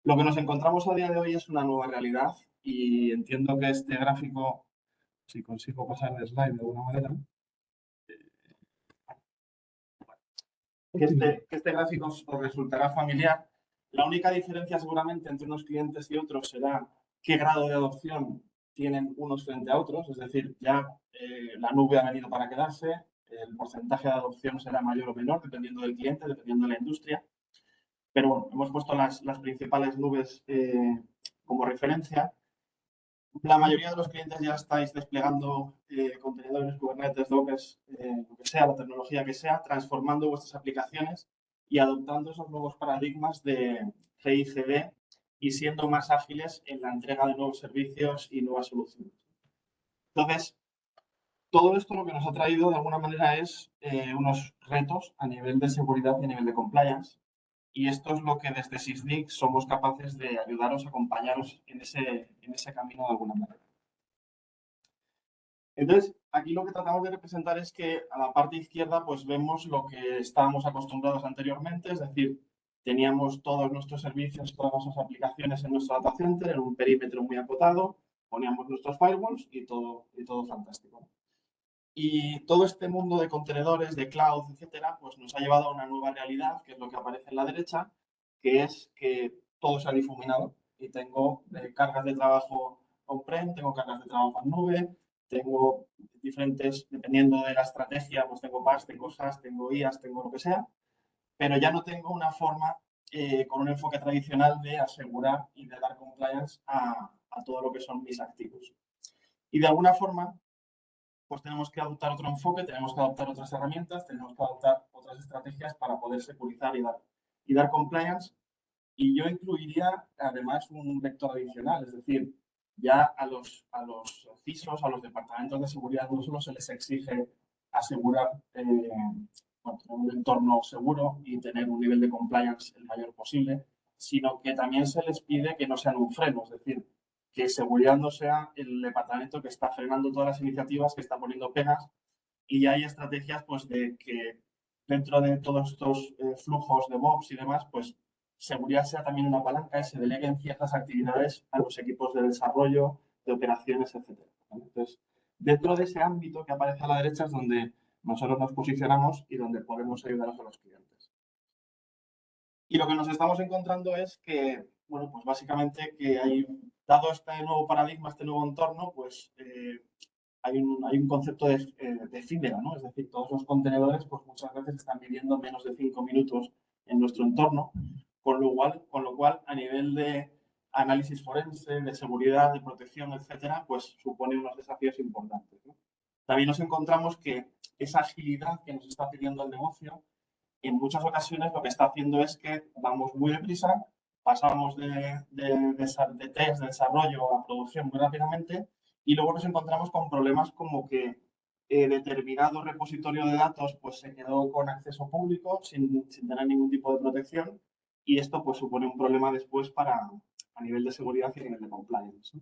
Lo que nos encontramos a día de hoy es una nueva realidad y entiendo que este gráfico, si consigo pasar el slide de alguna manera, que este gráfico os resultará familiar. La única diferencia seguramente entre unos clientes y otros será qué grado de adopción tienen unos frente a otros, es decir, ya la nube ha venido para quedarse, el porcentaje de adopción será mayor o menor dependiendo del cliente, dependiendo de la industria. Pero bueno, hemos puesto las principales nubes como referencia. La mayoría de los clientes ya estáis desplegando contenedores, Kubernetes, Docker, lo que sea, la tecnología que sea, transformando vuestras aplicaciones y adoptando esos nuevos paradigmas de CI/CD y siendo más ágiles en la entrega de nuevos servicios y nuevas soluciones. Entonces, todo esto lo que nos ha traído de alguna manera es unos retos a nivel de seguridad y a nivel de compliance. Y esto es lo que desde SysDig somos capaces de ayudaros, acompañaros en ese camino de alguna manera. Entonces, aquí lo que tratamos de representar es que a la parte izquierda pues vemos lo que estábamos acostumbrados anteriormente, es decir, teníamos todos nuestros servicios, todas nuestras aplicaciones en nuestro data center, en un perímetro muy acotado, poníamos nuestros firewalls y todo fantástico. Y todo este mundo de contenedores, de cloud, etcétera, pues nos ha llevado a una nueva realidad, que es lo que aparece en la derecha, que es que todo se ha difuminado y tengo cargas de trabajo on-prem, tengo cargas de trabajo en nube, tengo diferentes, dependiendo de la estrategia, pues tengo PaaS, tengo SaaS, tengo IaaS, tengo lo que sea, pero ya no tengo una forma con un enfoque tradicional de asegurar y de dar compliance a todo lo que son mis activos. Y de alguna forma, pues tenemos que adoptar otro enfoque, tenemos que adoptar otras herramientas, tenemos que adoptar otras estrategias para poder securizar y dar compliance. Y yo incluiría además un vector adicional, es decir, ya a los CISOs, a los departamentos de seguridad, no solo se les exige asegurar tener un entorno seguro y tener un nivel de compliance el mayor posible, sino que también se les pide que no sean un freno, es decir, que seguridad no sea el departamento que está frenando todas las iniciativas, que está poniendo pegas, y ya hay estrategias pues de que dentro de todos estos flujos de DevOps y demás, pues seguridad sea también una palanca y se deleguen ciertas actividades a los equipos de desarrollo, de operaciones, etc. Entonces, dentro de ese ámbito que aparece a la derecha es donde nosotros nos posicionamos y donde podemos ayudaros a los clientes. Y lo que nos estamos encontrando es que, bueno, pues básicamente que dado este nuevo paradigma, este nuevo entorno, pues hay un concepto de efímera, ¿no? Es decir, todos los contenedores pues muchas veces están viviendo menos de 5 minutos en nuestro entorno, con lo cual a nivel de análisis forense, de seguridad, de protección, etcétera, pues supone unos desafíos importantes, ¿no? También nos encontramos que esa agilidad que nos está pidiendo el negocio, en muchas ocasiones lo que está haciendo es que vamos muy deprisa, pasamos de test, de desarrollo a producción muy rápidamente y luego nos encontramos con problemas como que determinado repositorio de datos pues se quedó con acceso público sin tener ningún tipo de protección y esto pues supone un problema después a nivel de seguridad y a nivel de compliance, ¿no?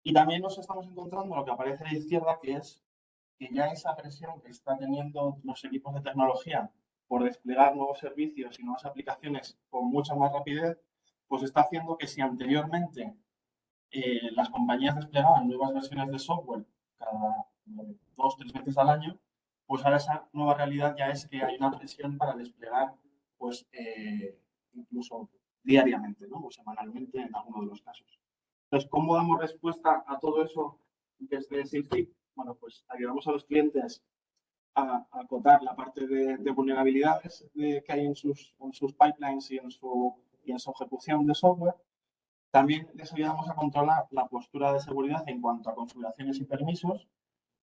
Y también nos estamos encontrando lo que aparece a la izquierda, que es que ya esa presión que están teniendo los equipos de tecnología por desplegar nuevos servicios y nuevas aplicaciones con mucha más rapidez, pues está haciendo que si anteriormente las compañías desplegaban nuevas versiones de software cada 2 o 3 veces al año, pues ahora esa nueva realidad ya es que hay una presión para desplegar pues incluso diariamente, ¿no? O semanalmente en algunos de los casos. Entonces, ¿cómo damos respuesta a todo eso desde SysDig? Bueno, pues ayudamos a los clientes a acotar la parte de vulnerabilidades que hay en sus pipelines y en su ejecución de software. También les ayudamos a controlar la postura de seguridad en cuanto a configuraciones y permisos,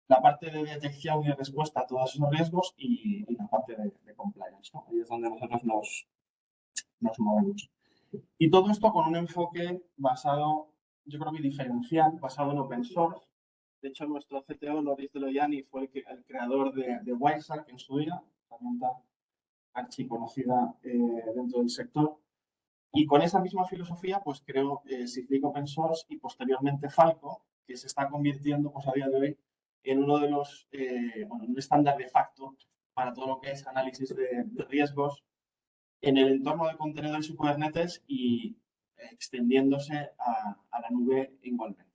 la parte de detección y respuesta a todos esos riesgos y la parte de compliance, ¿no? Ahí es donde nosotros nos movemos. Y todo esto con un enfoque basado, yo creo que diferencial, basado en open source. De hecho, nuestro CTO, Loris de Loyani, fue el creador de Wireshark en su día, herramienta archiconocida dentro del sector. Y con esa misma filosofía, pues creó SysDig Open Source y posteriormente Falco, que se está convirtiendo pues, a día de hoy en uno de los, un estándar de facto para todo lo que es análisis de riesgos en el entorno de contenedores y Kubernetes y extendiéndose a la nube igualmente.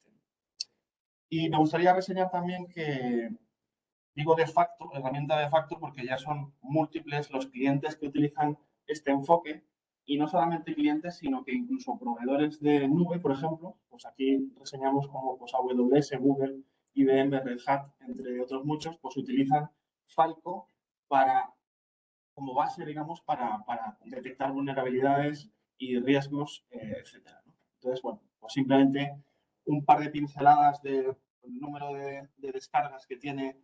Y me gustaría reseñar también que digo de facto, herramienta de facto, porque ya son múltiples los clientes que utilizan este enfoque, y no solamente clientes, sino que incluso proveedores de nube, por ejemplo, pues aquí reseñamos como pues, AWS, Google, IBM, Red Hat, entre otros muchos, pues utilizan Falco como base, digamos, para detectar vulnerabilidades y riesgos, etcétera, ¿no? Entonces, bueno, pues simplemente un par de pinceladas del número de descargas que tiene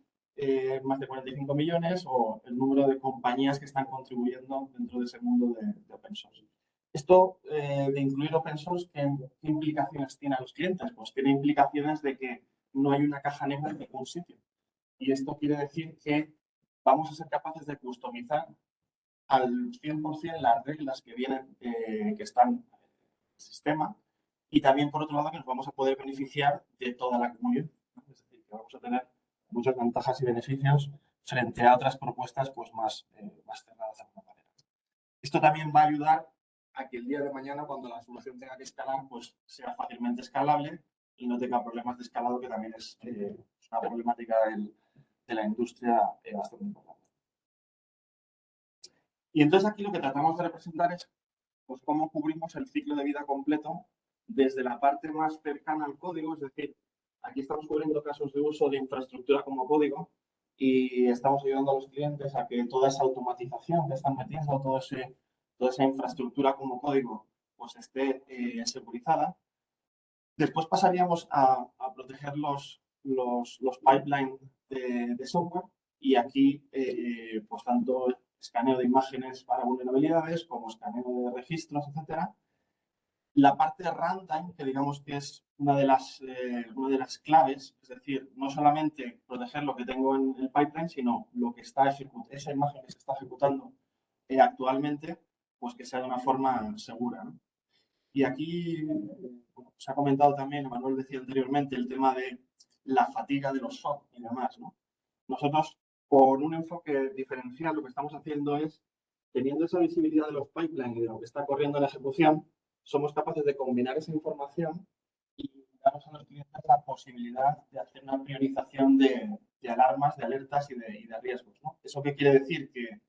más de 45 millones o el número de compañías que están contribuyendo dentro de ese mundo de open source. Esto de incluir open source, ¿qué implicaciones tiene a los clientes? Pues tiene implicaciones de que no hay una caja negra en ningún sitio. Y esto quiere decir que vamos a ser capaces de customizar al 100% las reglas que vienen, que están en el sistema, y también, por otro lado, que nos vamos a poder beneficiar de toda la comunidad, ¿no? Es decir, que vamos a tener muchas ventajas y beneficios frente a otras propuestas pues, más cerradas de alguna manera. Esto también va a ayudar a que el día de mañana, cuando la solución tenga que escalar, pues sea fácilmente escalable y no tenga problemas de escalado, que también es una problemática de la industria bastante importante. Y entonces aquí lo que tratamos de representar es pues, cómo cubrimos el ciclo de vida completo desde la parte más cercana al código, es decir, aquí estamos cubriendo casos de uso de infraestructura como código y estamos ayudando a los clientes a que toda esa automatización que están metiendo, toda esa infraestructura como código, pues esté segurizada. Después pasaríamos a proteger los pipelines de software, y aquí, pues tanto escaneo de imágenes para vulnerabilidades como escaneo de registros, etcétera. La parte de runtime, que digamos que es una de las claves, es decir, no solamente proteger lo que tengo en el pipeline, sino lo que está esa imagen que se está ejecutando actualmente, pues que sea de una forma segura, ¿no? Y aquí se ha comentado también, Manuel decía anteriormente, el tema de la fatiga de los SOC y demás, ¿no? Nosotros, con un enfoque diferencial, lo que estamos haciendo es, teniendo esa visibilidad de los pipelines y de lo que está corriendo en la ejecución, somos capaces de combinar esa información y damos a los clientes la posibilidad de hacer una priorización de alarmas, de alertas y de riesgos, ¿no? ¿Eso qué quiere decir? Que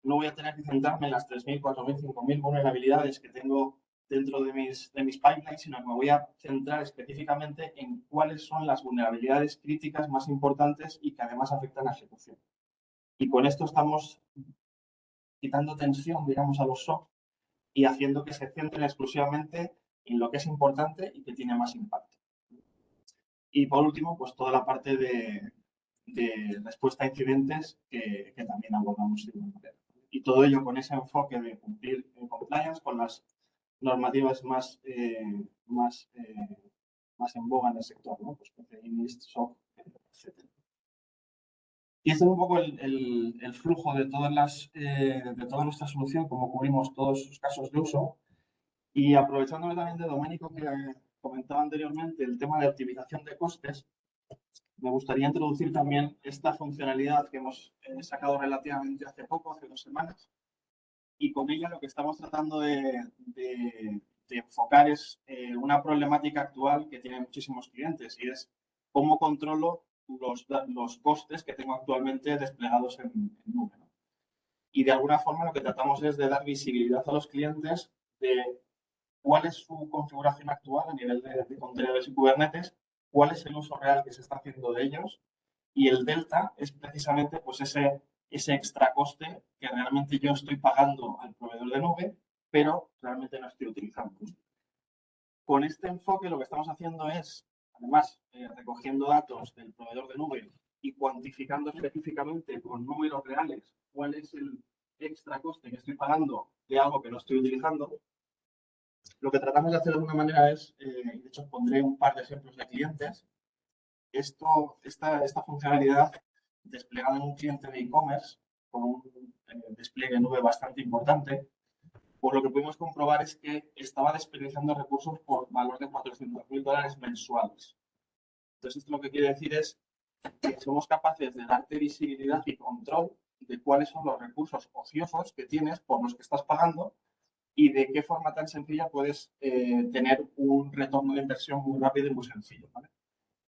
no voy a tener que centrarme en las 3.000, 4.000, 5.000 vulnerabilidades que tengo dentro de mis pipelines, sino que me voy a centrar específicamente en cuáles son las vulnerabilidades críticas más importantes y que además afectan a la ejecución. Y con esto estamos quitando tensión, digamos, a los SOC y haciendo que se centren exclusivamente en lo que es importante y que tiene más impacto. Y por último, pues toda la parte de respuesta a incidentes que también abordamos de alguna manera. Y todo ello con ese enfoque de cumplir compliance con las normativas más en boga en el sector, ¿no? Pues PCI, NIST, SOC, etc. Y este es un poco el flujo de toda nuestra solución, cómo cubrimos todos sus casos de uso. Y aprovechándome también de Domenico, que comentaba anteriormente, el tema de optimización de costes, me gustaría introducir también esta funcionalidad que hemos sacado relativamente hace poco, hace 2 semanas, y con ella lo que estamos tratando de enfocar es una problemática actual que tienen muchísimos clientes, y es cómo controlo los costes que tengo actualmente desplegados en nube, ¿no? Y de alguna forma lo que tratamos es de dar visibilidad a los clientes de cuál es su configuración actual a nivel de contenedores y Kubernetes, cuál es el uso real que se está haciendo de ellos, y el delta es precisamente pues ese extra coste que realmente yo estoy pagando al proveedor de nube, pero realmente no estoy utilizando. Con este enfoque lo que estamos haciendo es, además, recogiendo datos del proveedor de nube y cuantificando específicamente con números reales cuál es el extra coste que estoy pagando de algo que no estoy utilizando. Lo que tratamos de hacer de alguna manera es, de hecho os pondré un par de ejemplos de clientes, esta funcionalidad desplegada en un cliente de e-commerce con un despliegue en nube bastante importante, pues lo que pudimos comprobar es que estaba desperdiciando recursos por valor de $400.000 mensuales. Entonces, esto lo que quiere decir es que somos capaces de darte visibilidad y control de cuáles son los recursos ociosos que tienes por los que estás pagando, y de qué forma tan sencilla puedes tener un retorno de inversión muy rápido y muy sencillo, ¿vale?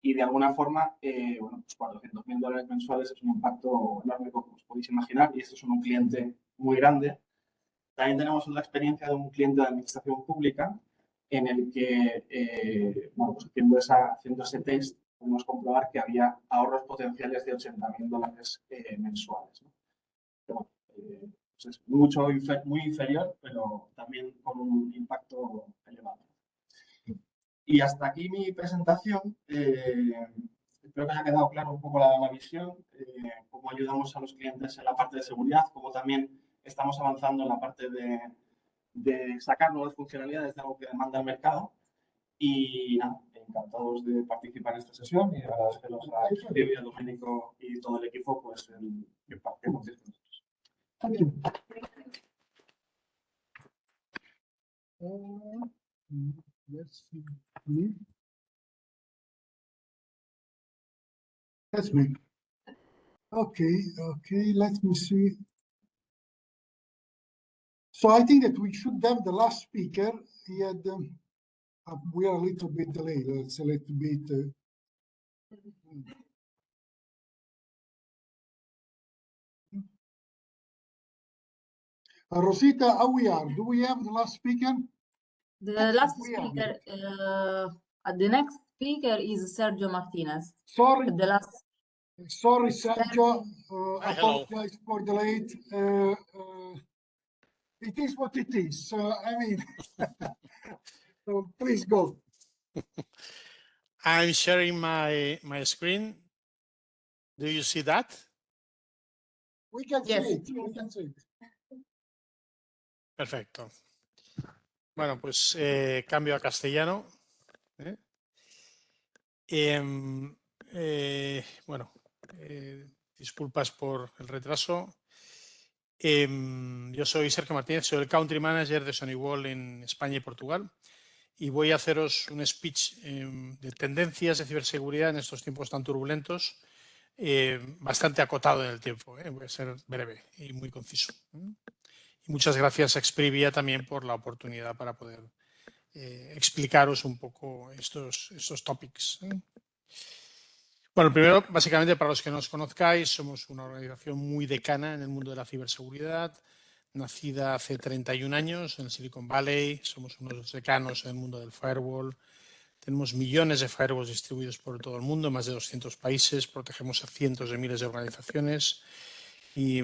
Y de alguna forma, bueno, pues $400.000 mensuales es un impacto enorme, como os podéis imaginar, y esto es un cliente muy grande. También tenemos una experiencia de un cliente de administración pública en el que, bueno, pues haciendo ese test, podemos comprobar que había ahorros potenciales de $80.000 mensuales, ¿no? Pero, pues es muy inferior, pero también con un impacto elevado. Y hasta aquí mi presentación. Espero que haya quedado claro un poco la visión, cómo ayudamos a los clientes en la parte de seguridad, cómo también estamos avanzando en la parte de sacar nuevas funcionalidades de algo que demanda el mercado. Y nada, encantados de participar en esta sesión y agradeceros a Exprivia, a Domenico y todo el equipo pues el que participemos con nosotros. Let's see. That's me. Okay, let me see. So I think that we should have the last speaker. He had, we are a little bit delayed. It's a little bit. Rosita, how we are? Do we have the last speaker? The last speaker, the next speaker is Sergio Martinez. Sorry. The last. Sorry, Sergio. Hi, hello. Apologize for the late. It is what it is. So, I mean, so please go. I'm sharing my screen. Do you see that? We can Yes. see it. We can see it. Perfecto. Bueno, pues cambio a castellano. Bueno, disculpas por el retraso. Yo soy Sergio Martínez, soy el Country Manager de Sonywall en España y Portugal y voy a haceros un speech de tendencias de ciberseguridad en estos tiempos tan turbulentos, bastante acotado en el tiempo. Voy a ser breve y muy conciso. Y muchas gracias a Exprivia también por la oportunidad para poder explicaros un poco estos topics. Bueno, primero, básicamente, para los que no os conozcáis, somos una organización muy decana en el mundo de la ciberseguridad, nacida hace 31 años en Silicon Valley, somos unos de los decanos en el mundo del firewall, tenemos millones de firewalls distribuidos por todo el mundo, más de 200 países, protegemos a cientos de miles de organizaciones y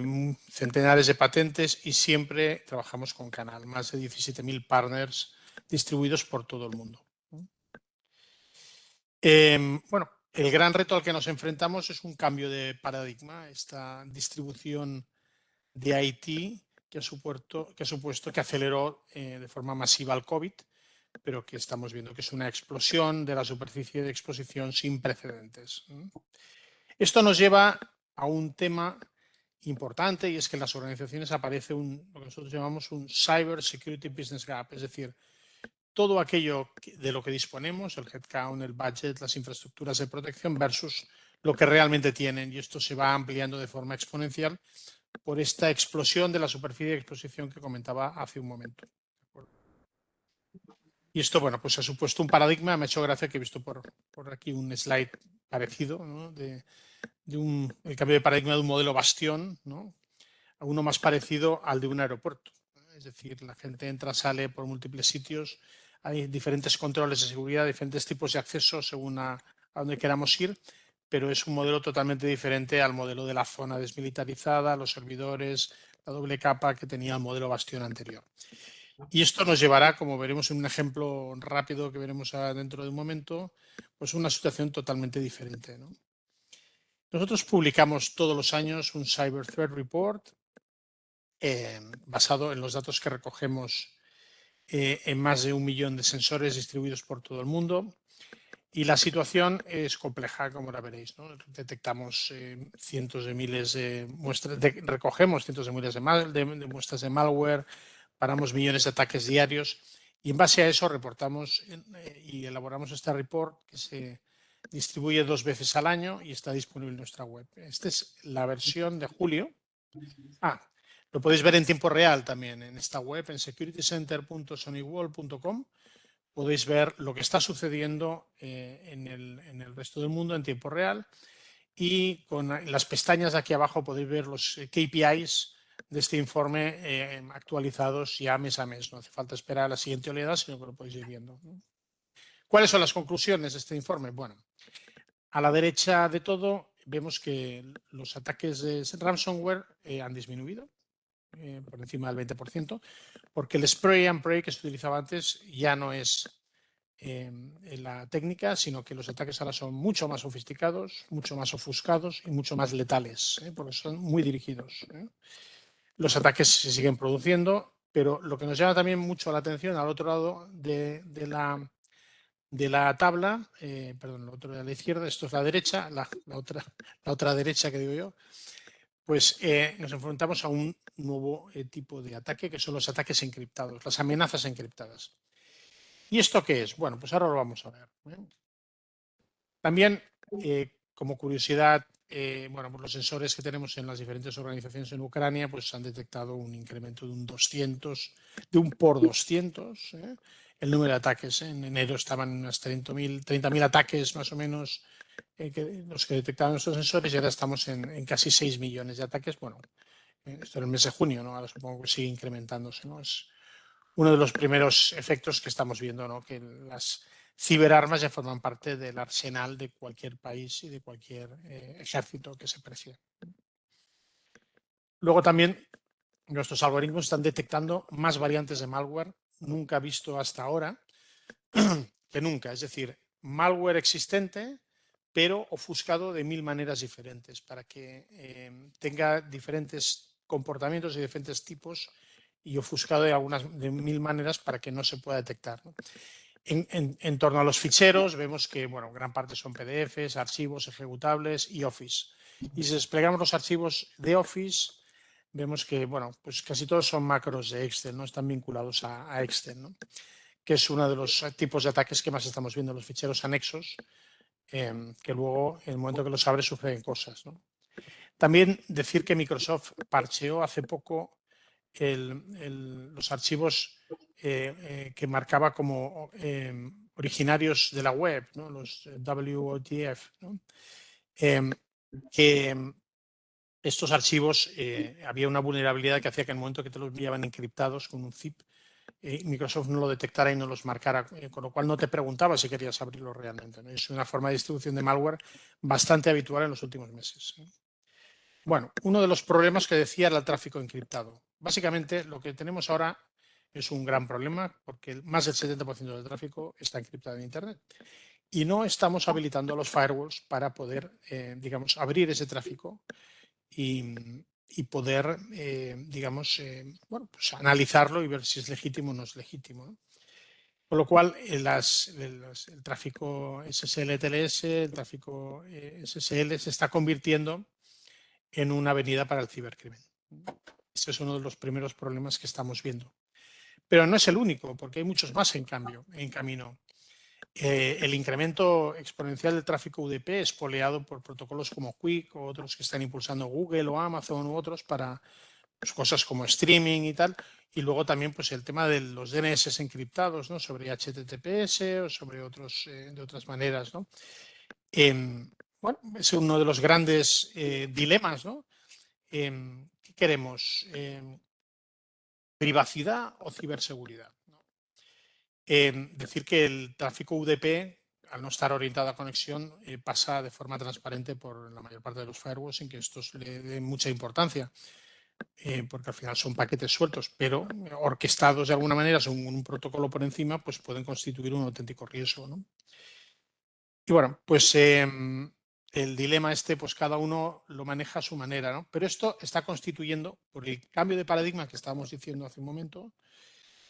centenares de patentes y siempre trabajamos con canal, más de 17.000 partners distribuidos por todo el mundo. Bueno, el gran reto al que nos enfrentamos es un cambio de paradigma, esta distribución de IT que ha supuesto que aceleró de forma masiva el COVID, pero que estamos viendo que es una explosión de la superficie de exposición sin precedentes. Esto nos lleva a un tema importante y es que en las organizaciones aparece lo que nosotros llamamos un Cybersecurity Business Gap, es decir, todo aquello de lo que disponemos, el headcount, el budget, las infraestructuras de protección versus lo que realmente tienen. Y esto se va ampliando de forma exponencial por esta explosión de la superficie de exposición que comentaba hace un momento. Y esto, bueno, pues ha supuesto un paradigma. Me ha hecho gracia que he visto por aquí un slide parecido, ¿no? El cambio de paradigma de un modelo bastión, ¿no? A uno más parecido al de un aeropuerto. Es decir, la gente entra, sale por múltiples sitios, hay diferentes controles de seguridad, diferentes tipos de acceso según a dónde queramos ir, pero es un modelo totalmente diferente al modelo de la zona desmilitarizada, los servidores, la doble capa que tenía el modelo bastión anterior. Y esto nos llevará, como veremos en un ejemplo rápido que veremos dentro de un momento, pues una situación totalmente diferente, ¿no? Nosotros publicamos todos los años un Cyber Threat Report basado en los datos que recogemos en más de 1 millón de sensores distribuidos por todo el mundo. Y la situación es compleja, como la veréis, ¿no? Detectamos cientos de miles de muestras, recogemos cientos de miles de muestras de malware, paramos millones de ataques diarios y en base a eso reportamos y elaboramos este report que se distribuye 2 veces al año y está disponible en nuestra web. Esta es la versión de julio. Lo podéis ver en tiempo real también en esta web, en securitycenter.sonywall.com. Podéis ver lo que está sucediendo en el resto del mundo en tiempo real. Y con las pestañas de aquí abajo podéis ver los KPIs de este informe actualizados ya mes a mes. No hace falta esperar a la siguiente oleada, sino que lo podéis ir viendo, ¿no? ¿Cuáles son las conclusiones de este informe? Bueno, a la derecha de todo vemos que los ataques de ransomware han disminuido por encima del 20%, porque el spray and pray que se utilizaba antes ya no es la técnica, sino que los ataques ahora son mucho más sofisticados, mucho más ofuscados y mucho más letales, porque son muy dirigidos. Los ataques se siguen produciendo, pero lo que nos llama también mucho la atención al otro lado de la tabla, perdón, el otro de la izquierda, esto es la derecha, la otra derecha que digo yo, pues nos enfrentamos a un nuevo tipo de ataque, que son los ataques encriptados, las amenazas encriptadas. ¿Y esto qué es? Bueno, pues ahora lo vamos a ver. También, como curiosidad, bueno, pues los sensores que tenemos en las diferentes organizaciones en Ucrania pues han detectado un incremento de un 200, de un por 200. El número de ataques en enero estaban en unas 30.000 ataques más o menos, los que detectaban estos sensores, y ahora estamos en casi 6 millones de ataques. Bueno, esto en el mes de junio, ¿no? Ahora supongo que sigue incrementándose, ¿no? Es uno de los primeros efectos que estamos viendo, ¿no? Que las ciberarmas ya forman parte del arsenal de cualquier país y de cualquier ejército que se precie. Luego también nuestros algoritmos están detectando más variantes de malware nunca visto hasta ahora que nunca. Es decir, malware existente, pero ofuscado de 1000 maneras diferentes para que tenga diferentes comportamientos y diferentes tipos y ofuscado de 1000 maneras para que no se pueda detectar, ¿no? En torno a los ficheros vemos que, bueno, gran parte son PDFs, archivos ejecutables y Office. Y si desplegamos los archivos de Office, vemos que, bueno, pues casi todos son macros de Excel, ¿no? Están vinculados a Excel, ¿no? Que es uno de los tipos de ataques que más estamos viendo, los ficheros anexos, que luego, en el momento que los abres, suceden cosas, ¿no? También decir que Microsoft parcheó hace poco los archivos que marcaba como originarios de la web, ¿no? Los WOTF, ¿no? Que estos archivos había una vulnerabilidad que hacía que en el momento que te los enviaban encriptados con un zip, Microsoft no lo detectara y no los marcara, con lo cual no te preguntaba si querías abrirlo realmente, ¿no? Es una forma de distribución de malware bastante habitual en los últimos meses. Bueno, uno de los problemas que decía era el tráfico encriptado. Básicamente, lo que tenemos ahora es un gran problema porque más del 70% del tráfico está encriptado en Internet y no estamos habilitando los firewalls para poder, digamos, abrir ese tráfico y poder, digamos, bueno, pues analizarlo y ver si es legítimo o no es legítimo, ¿no? Con lo cual, el tráfico SSL-TLS, el tráfico SSL se está convirtiendo en una avenida para el cibercrimen. Ese es uno de los primeros problemas que estamos viendo. Pero no es el único, porque hay muchos más en camino. El incremento exponencial del tráfico UDP es poleado por protocolos como Quick o otros que están impulsando Google o Amazon u otros para pues, cosas como streaming y tal. Y luego también pues, el tema de los DNS encriptados, ¿no? Sobre HTTPS o sobre otros, de otras maneras, ¿no? Bueno, es uno de los grandes dilemas, ¿no? ¿Qué queremos? ¿Privacidad o ciberseguridad? ¿No? Decir que el tráfico UDP, al no estar orientado a conexión, pasa de forma transparente por la mayor parte de los firewalls, sin que estos le den mucha importancia, porque al final son paquetes sueltos, pero orquestados de alguna manera, según un protocolo por encima, pues pueden constituir un auténtico riesgo, ¿no? Y bueno, pues el dilema pues cada uno lo maneja a su manera, ¿no? Pero esto está constituyendo, por el cambio de paradigma que estábamos diciendo hace un momento,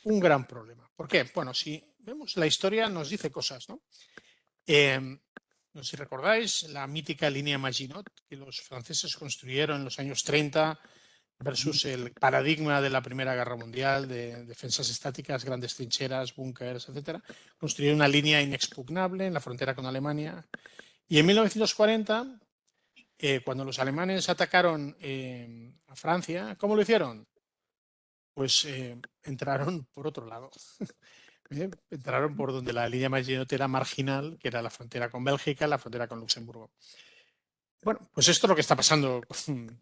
un gran problema. ¿Por qué? Bueno, si vemos la historia nos dice cosas, ¿no? No sé si recordáis la mítica línea Maginot que los franceses construyeron en los años 30 versus el paradigma de la Primera Guerra Mundial de defensas estáticas, grandes trincheras, búnkers, etcétera. Construyeron una línea inexpugnable en la frontera con Alemania. Y en 1940 Cuando los alemanes atacaron a Francia, ¿cómo lo hicieron? Pues entraron por otro lado. Entraron por donde la línea Maginot era marginal, que era la frontera con Bélgica, la frontera con Luxemburgo. Bueno, pues esto es lo que está pasando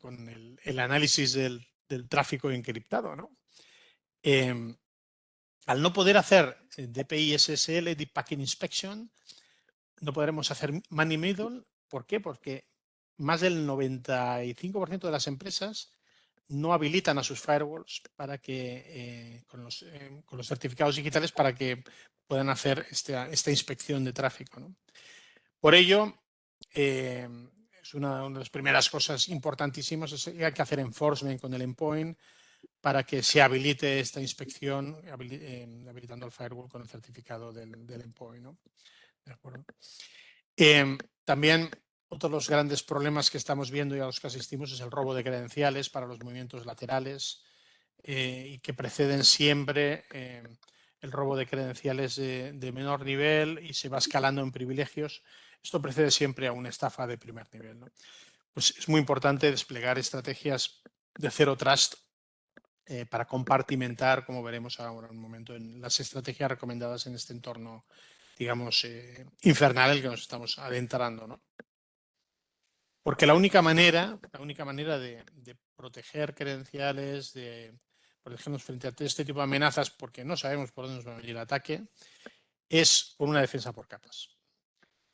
con el análisis del tráfico encriptado, ¿no? Al no poder hacer DPI SSL, Deep Packet Inspection, no podremos hacer man in middle. ¿Por qué? Porque más del 95% de las empresas no habilitan a sus firewalls para que con los certificados digitales para que puedan hacer esta inspección de tráfico, ¿no? Por ello, es una de las primeras cosas importantísimas, es que hay que hacer enforcement con el endpoint para que se habilite esta inspección, habilitando el firewall con el certificado del endpoint, ¿no? ¿De acuerdo? También otro de los grandes problemas que estamos viendo y a los que asistimos es el robo de credenciales para los movimientos laterales y que preceden siempre el robo de credenciales de menor nivel y se va escalando en privilegios. Esto precede siempre a una estafa de primer nivel, ¿no? Pues es muy importante desplegar estrategias de Zero Trust para compartimentar, como veremos ahora en un momento, en las estrategias recomendadas en este entorno, digamos, infernal en el que nos estamos adentrando, ¿no? Porque la única manera de proteger credenciales, de protegernos frente a este tipo de amenazas, porque no sabemos por dónde nos va a venir el ataque, es con una defensa por capas.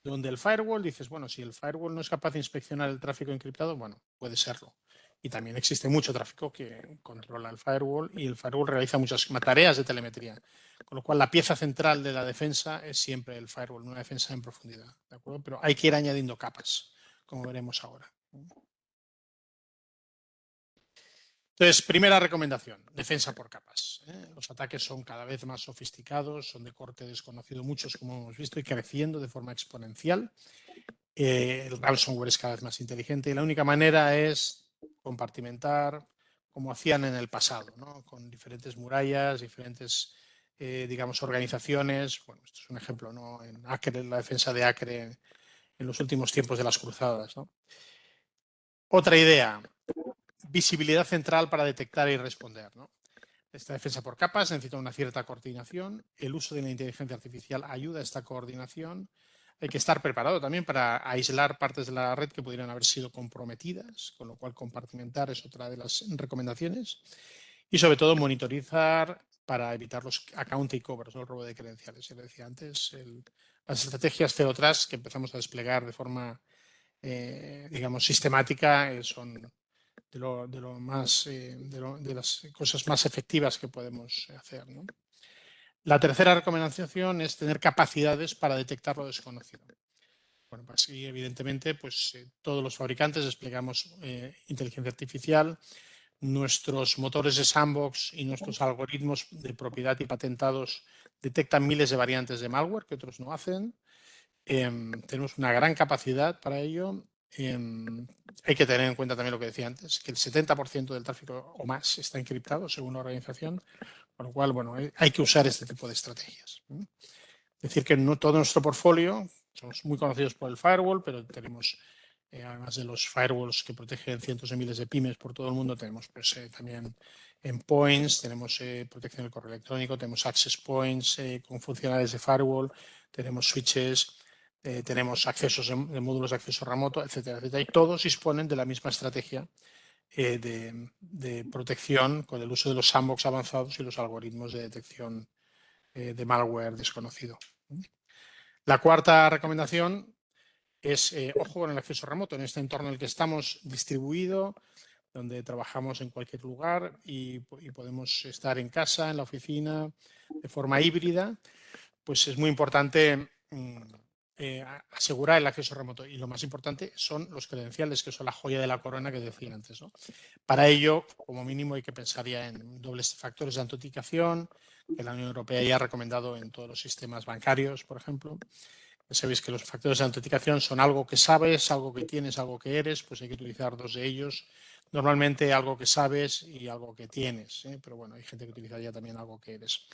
Donde el firewall, dices, bueno, si el firewall no es capaz de inspeccionar el tráfico encriptado, bueno, puede serlo. Y también existe mucho tráfico que controla el firewall y el firewall realiza muchas tareas de telemetría. Con lo cual, la pieza central de la defensa es siempre el firewall, una defensa en profundidad, ¿de acuerdo? Pero hay que ir añadiendo capas, como veremos ahora. Entonces, primera recomendación, defensa por capas. Los ataques son cada vez más sofisticados, son de corte desconocido, muchos como hemos visto, y creciendo de forma exponencial. El ransomware es cada vez más inteligente y la única manera es compartimentar como hacían en el pasado, ¿no? Con diferentes murallas, diferentes, digamos, organizaciones. Bueno, esto es un ejemplo, ¿no? En Acre, la defensa de Acre en los últimos tiempos de las cruzadas, ¿no? Otra idea, visibilidad central para detectar y responder, ¿no? Esta defensa por capas necesita una cierta coordinación. El uso de la inteligencia artificial ayuda a esta coordinación. Hay que estar preparado también para aislar partes de la red que pudieran haber sido comprometidas, con lo cual compartimentar es otra de las recomendaciones. Y sobre todo monitorizar para evitar los account takeovers, el robo de credenciales. Ya lo decía antes, las estrategias Zero Trust que empezamos a desplegar de forma, digamos, sistemática son de las cosas más efectivas que podemos hacer, ¿no? La tercera recomendación es tener capacidades para detectar lo desconocido. Bueno, pues sí, evidentemente, pues todos los fabricantes desplegamos inteligencia artificial, nuestros motores de sandbox y nuestros algoritmos de propiedad y patentados detectan miles de variantes de malware que otros no hacen. Tenemos una gran capacidad para ello. Hay que tener en cuenta también lo que decía antes, que el 70% del tráfico o más está encriptado según la organización, con lo cual, bueno, hay que usar este tipo de estrategias. Es decir, que no todo nuestro portfolio, somos muy conocidos por el firewall, pero tenemos, además de los firewalls que protegen cientos de miles de pymes por todo el mundo, tenemos pues, también endpoints, tenemos protección del correo electrónico, tenemos access points con funcionalidades de firewall, tenemos switches, tenemos accesos de módulos de acceso remoto, etcétera, etcétera. Y todos disponen de la misma estrategia de protección con el uso de los sandbox avanzados y los algoritmos de detección de malware desconocido. La cuarta recomendación es, ojo con el acceso remoto, en este entorno en el que estamos distribuido, donde trabajamos en cualquier lugar y podemos estar en casa, en la oficina, de forma híbrida, pues es muy importante asegurar el acceso remoto. Y lo más importante son los credenciales, que son la joya de la corona que decía antes, ¿no? Para ello, como mínimo, hay que pensar ya en dobles factores de autenticación, que la Unión Europea ya ha recomendado en todos los sistemas bancarios, por ejemplo. Ya sabéis que los factores de autenticación son algo que sabes, algo que tienes, algo que eres, pues hay que utilizar dos de ellos. Normalmente algo que sabes y algo que tienes, pero bueno, hay gente que utilizaría también algo que eres.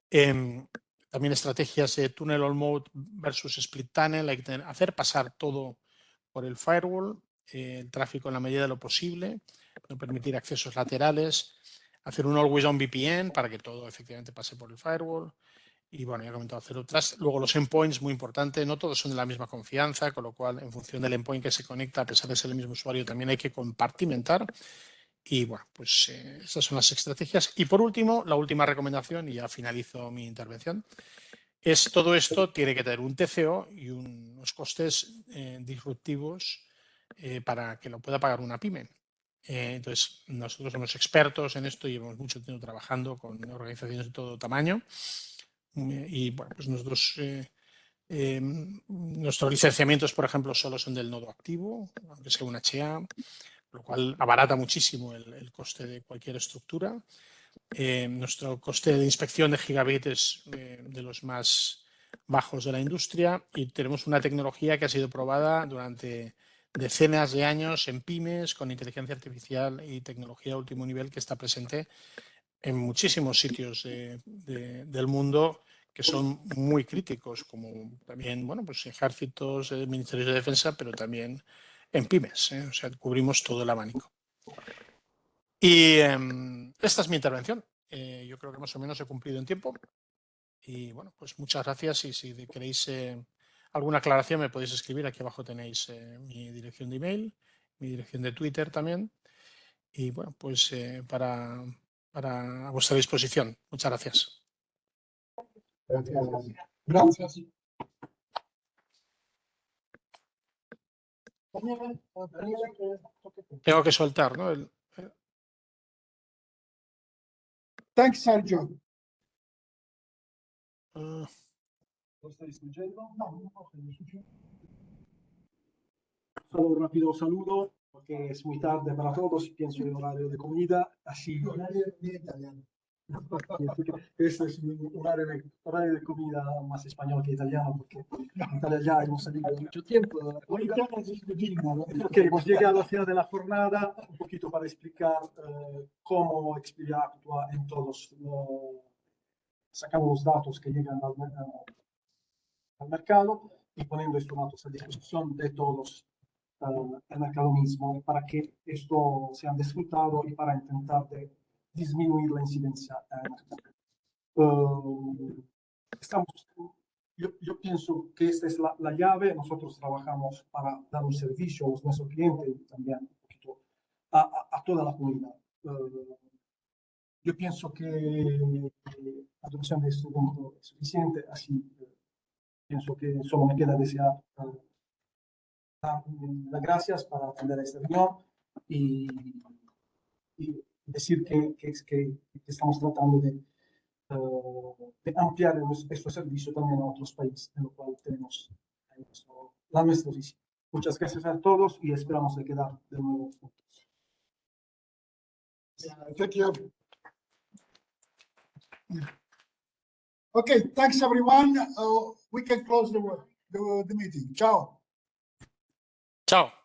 También estrategias de tunnel all mode versus split tunnel, hay que hacer pasar todo por el firewall el tráfico en la medida de lo posible, no permitir accesos laterales, hacer un always on VPN para que todo efectivamente pase por el firewall. Y bueno, ya he comentado hacer otras. Luego los endpoints, muy importante, no todos son de la misma confianza, con lo cual en función del endpoint que se conecta, a pesar de ser el mismo usuario, también hay que compartimentar. Y bueno, pues esas son las estrategias. Y por último, la última recomendación, y ya finalizo mi intervención, es todo esto tiene que tener un TCO y unos costes disruptivos para que lo pueda pagar una pyme. Entonces, nosotros somos expertos en esto y llevamos mucho tiempo trabajando con organizaciones de todo tamaño. Y bueno, pues nosotros, nuestros licenciamientos, por ejemplo, solo son del nodo activo, aunque sea un HA, lo cual abarata muchísimo el coste de cualquier estructura. Nuestro coste de inspección de gigabit es de los más bajos de la industria y tenemos una tecnología que ha sido probada durante decenas de años en pymes con inteligencia artificial y tecnología de último nivel que está presente en muchísimos sitios del mundo que son muy críticos, como también, bueno, pues ejércitos, ministerios de defensa, pero también en pymes, o sea, cubrimos todo el abanico. Y esta es mi intervención. Yo creo que más o menos he cumplido en tiempo. Y bueno, pues muchas gracias y si queréis alguna aclaración me podéis escribir. Aquí abajo tenéis mi dirección de email, mi dirección de Twitter también. Y bueno, pues para a vuestra disposición. Muchas gracias. Gracias. Tengo que soltar, ¿no? Thanks, Sergio. Uh, ¿Lo está distribuyendo? No. Solo un rápido saludo, porque es muy tarde para todos, pienso en horario de comida, así. Horario de italiano. Este es un horario de comida más español que italiano, porque en Italia ya hemos salido mucho tiempo de la comida. Ok, hemos llegado al final de la jornada, un poquito para explicar cómo Exprivia actúa en todos. Sacamos los datos que llegan al mercado y poniendo estos datos a disposición de todos el mercado mismo para que esto sea disfrutado y para intentar disminuir la incidencia en el mercado. Yo pienso que esta es la llave. Nosotros trabajamos para dar un servicio a nuestros clientes y también un poquito a toda la comunidad. Yo pienso que la adopción de este punto es suficiente, así pienso que solo me queda desear las gracias para atender a esta reunión y decir que estamos tratando de ampliar nuestro servicio también a otros países, en lo cual tenemos la nuestra oficina. Muchas gracias a todos y esperamos de quedar de nuevo juntos. Thank you. Okay, thanks everyone. We can close the meeting. Ciao. Ciao.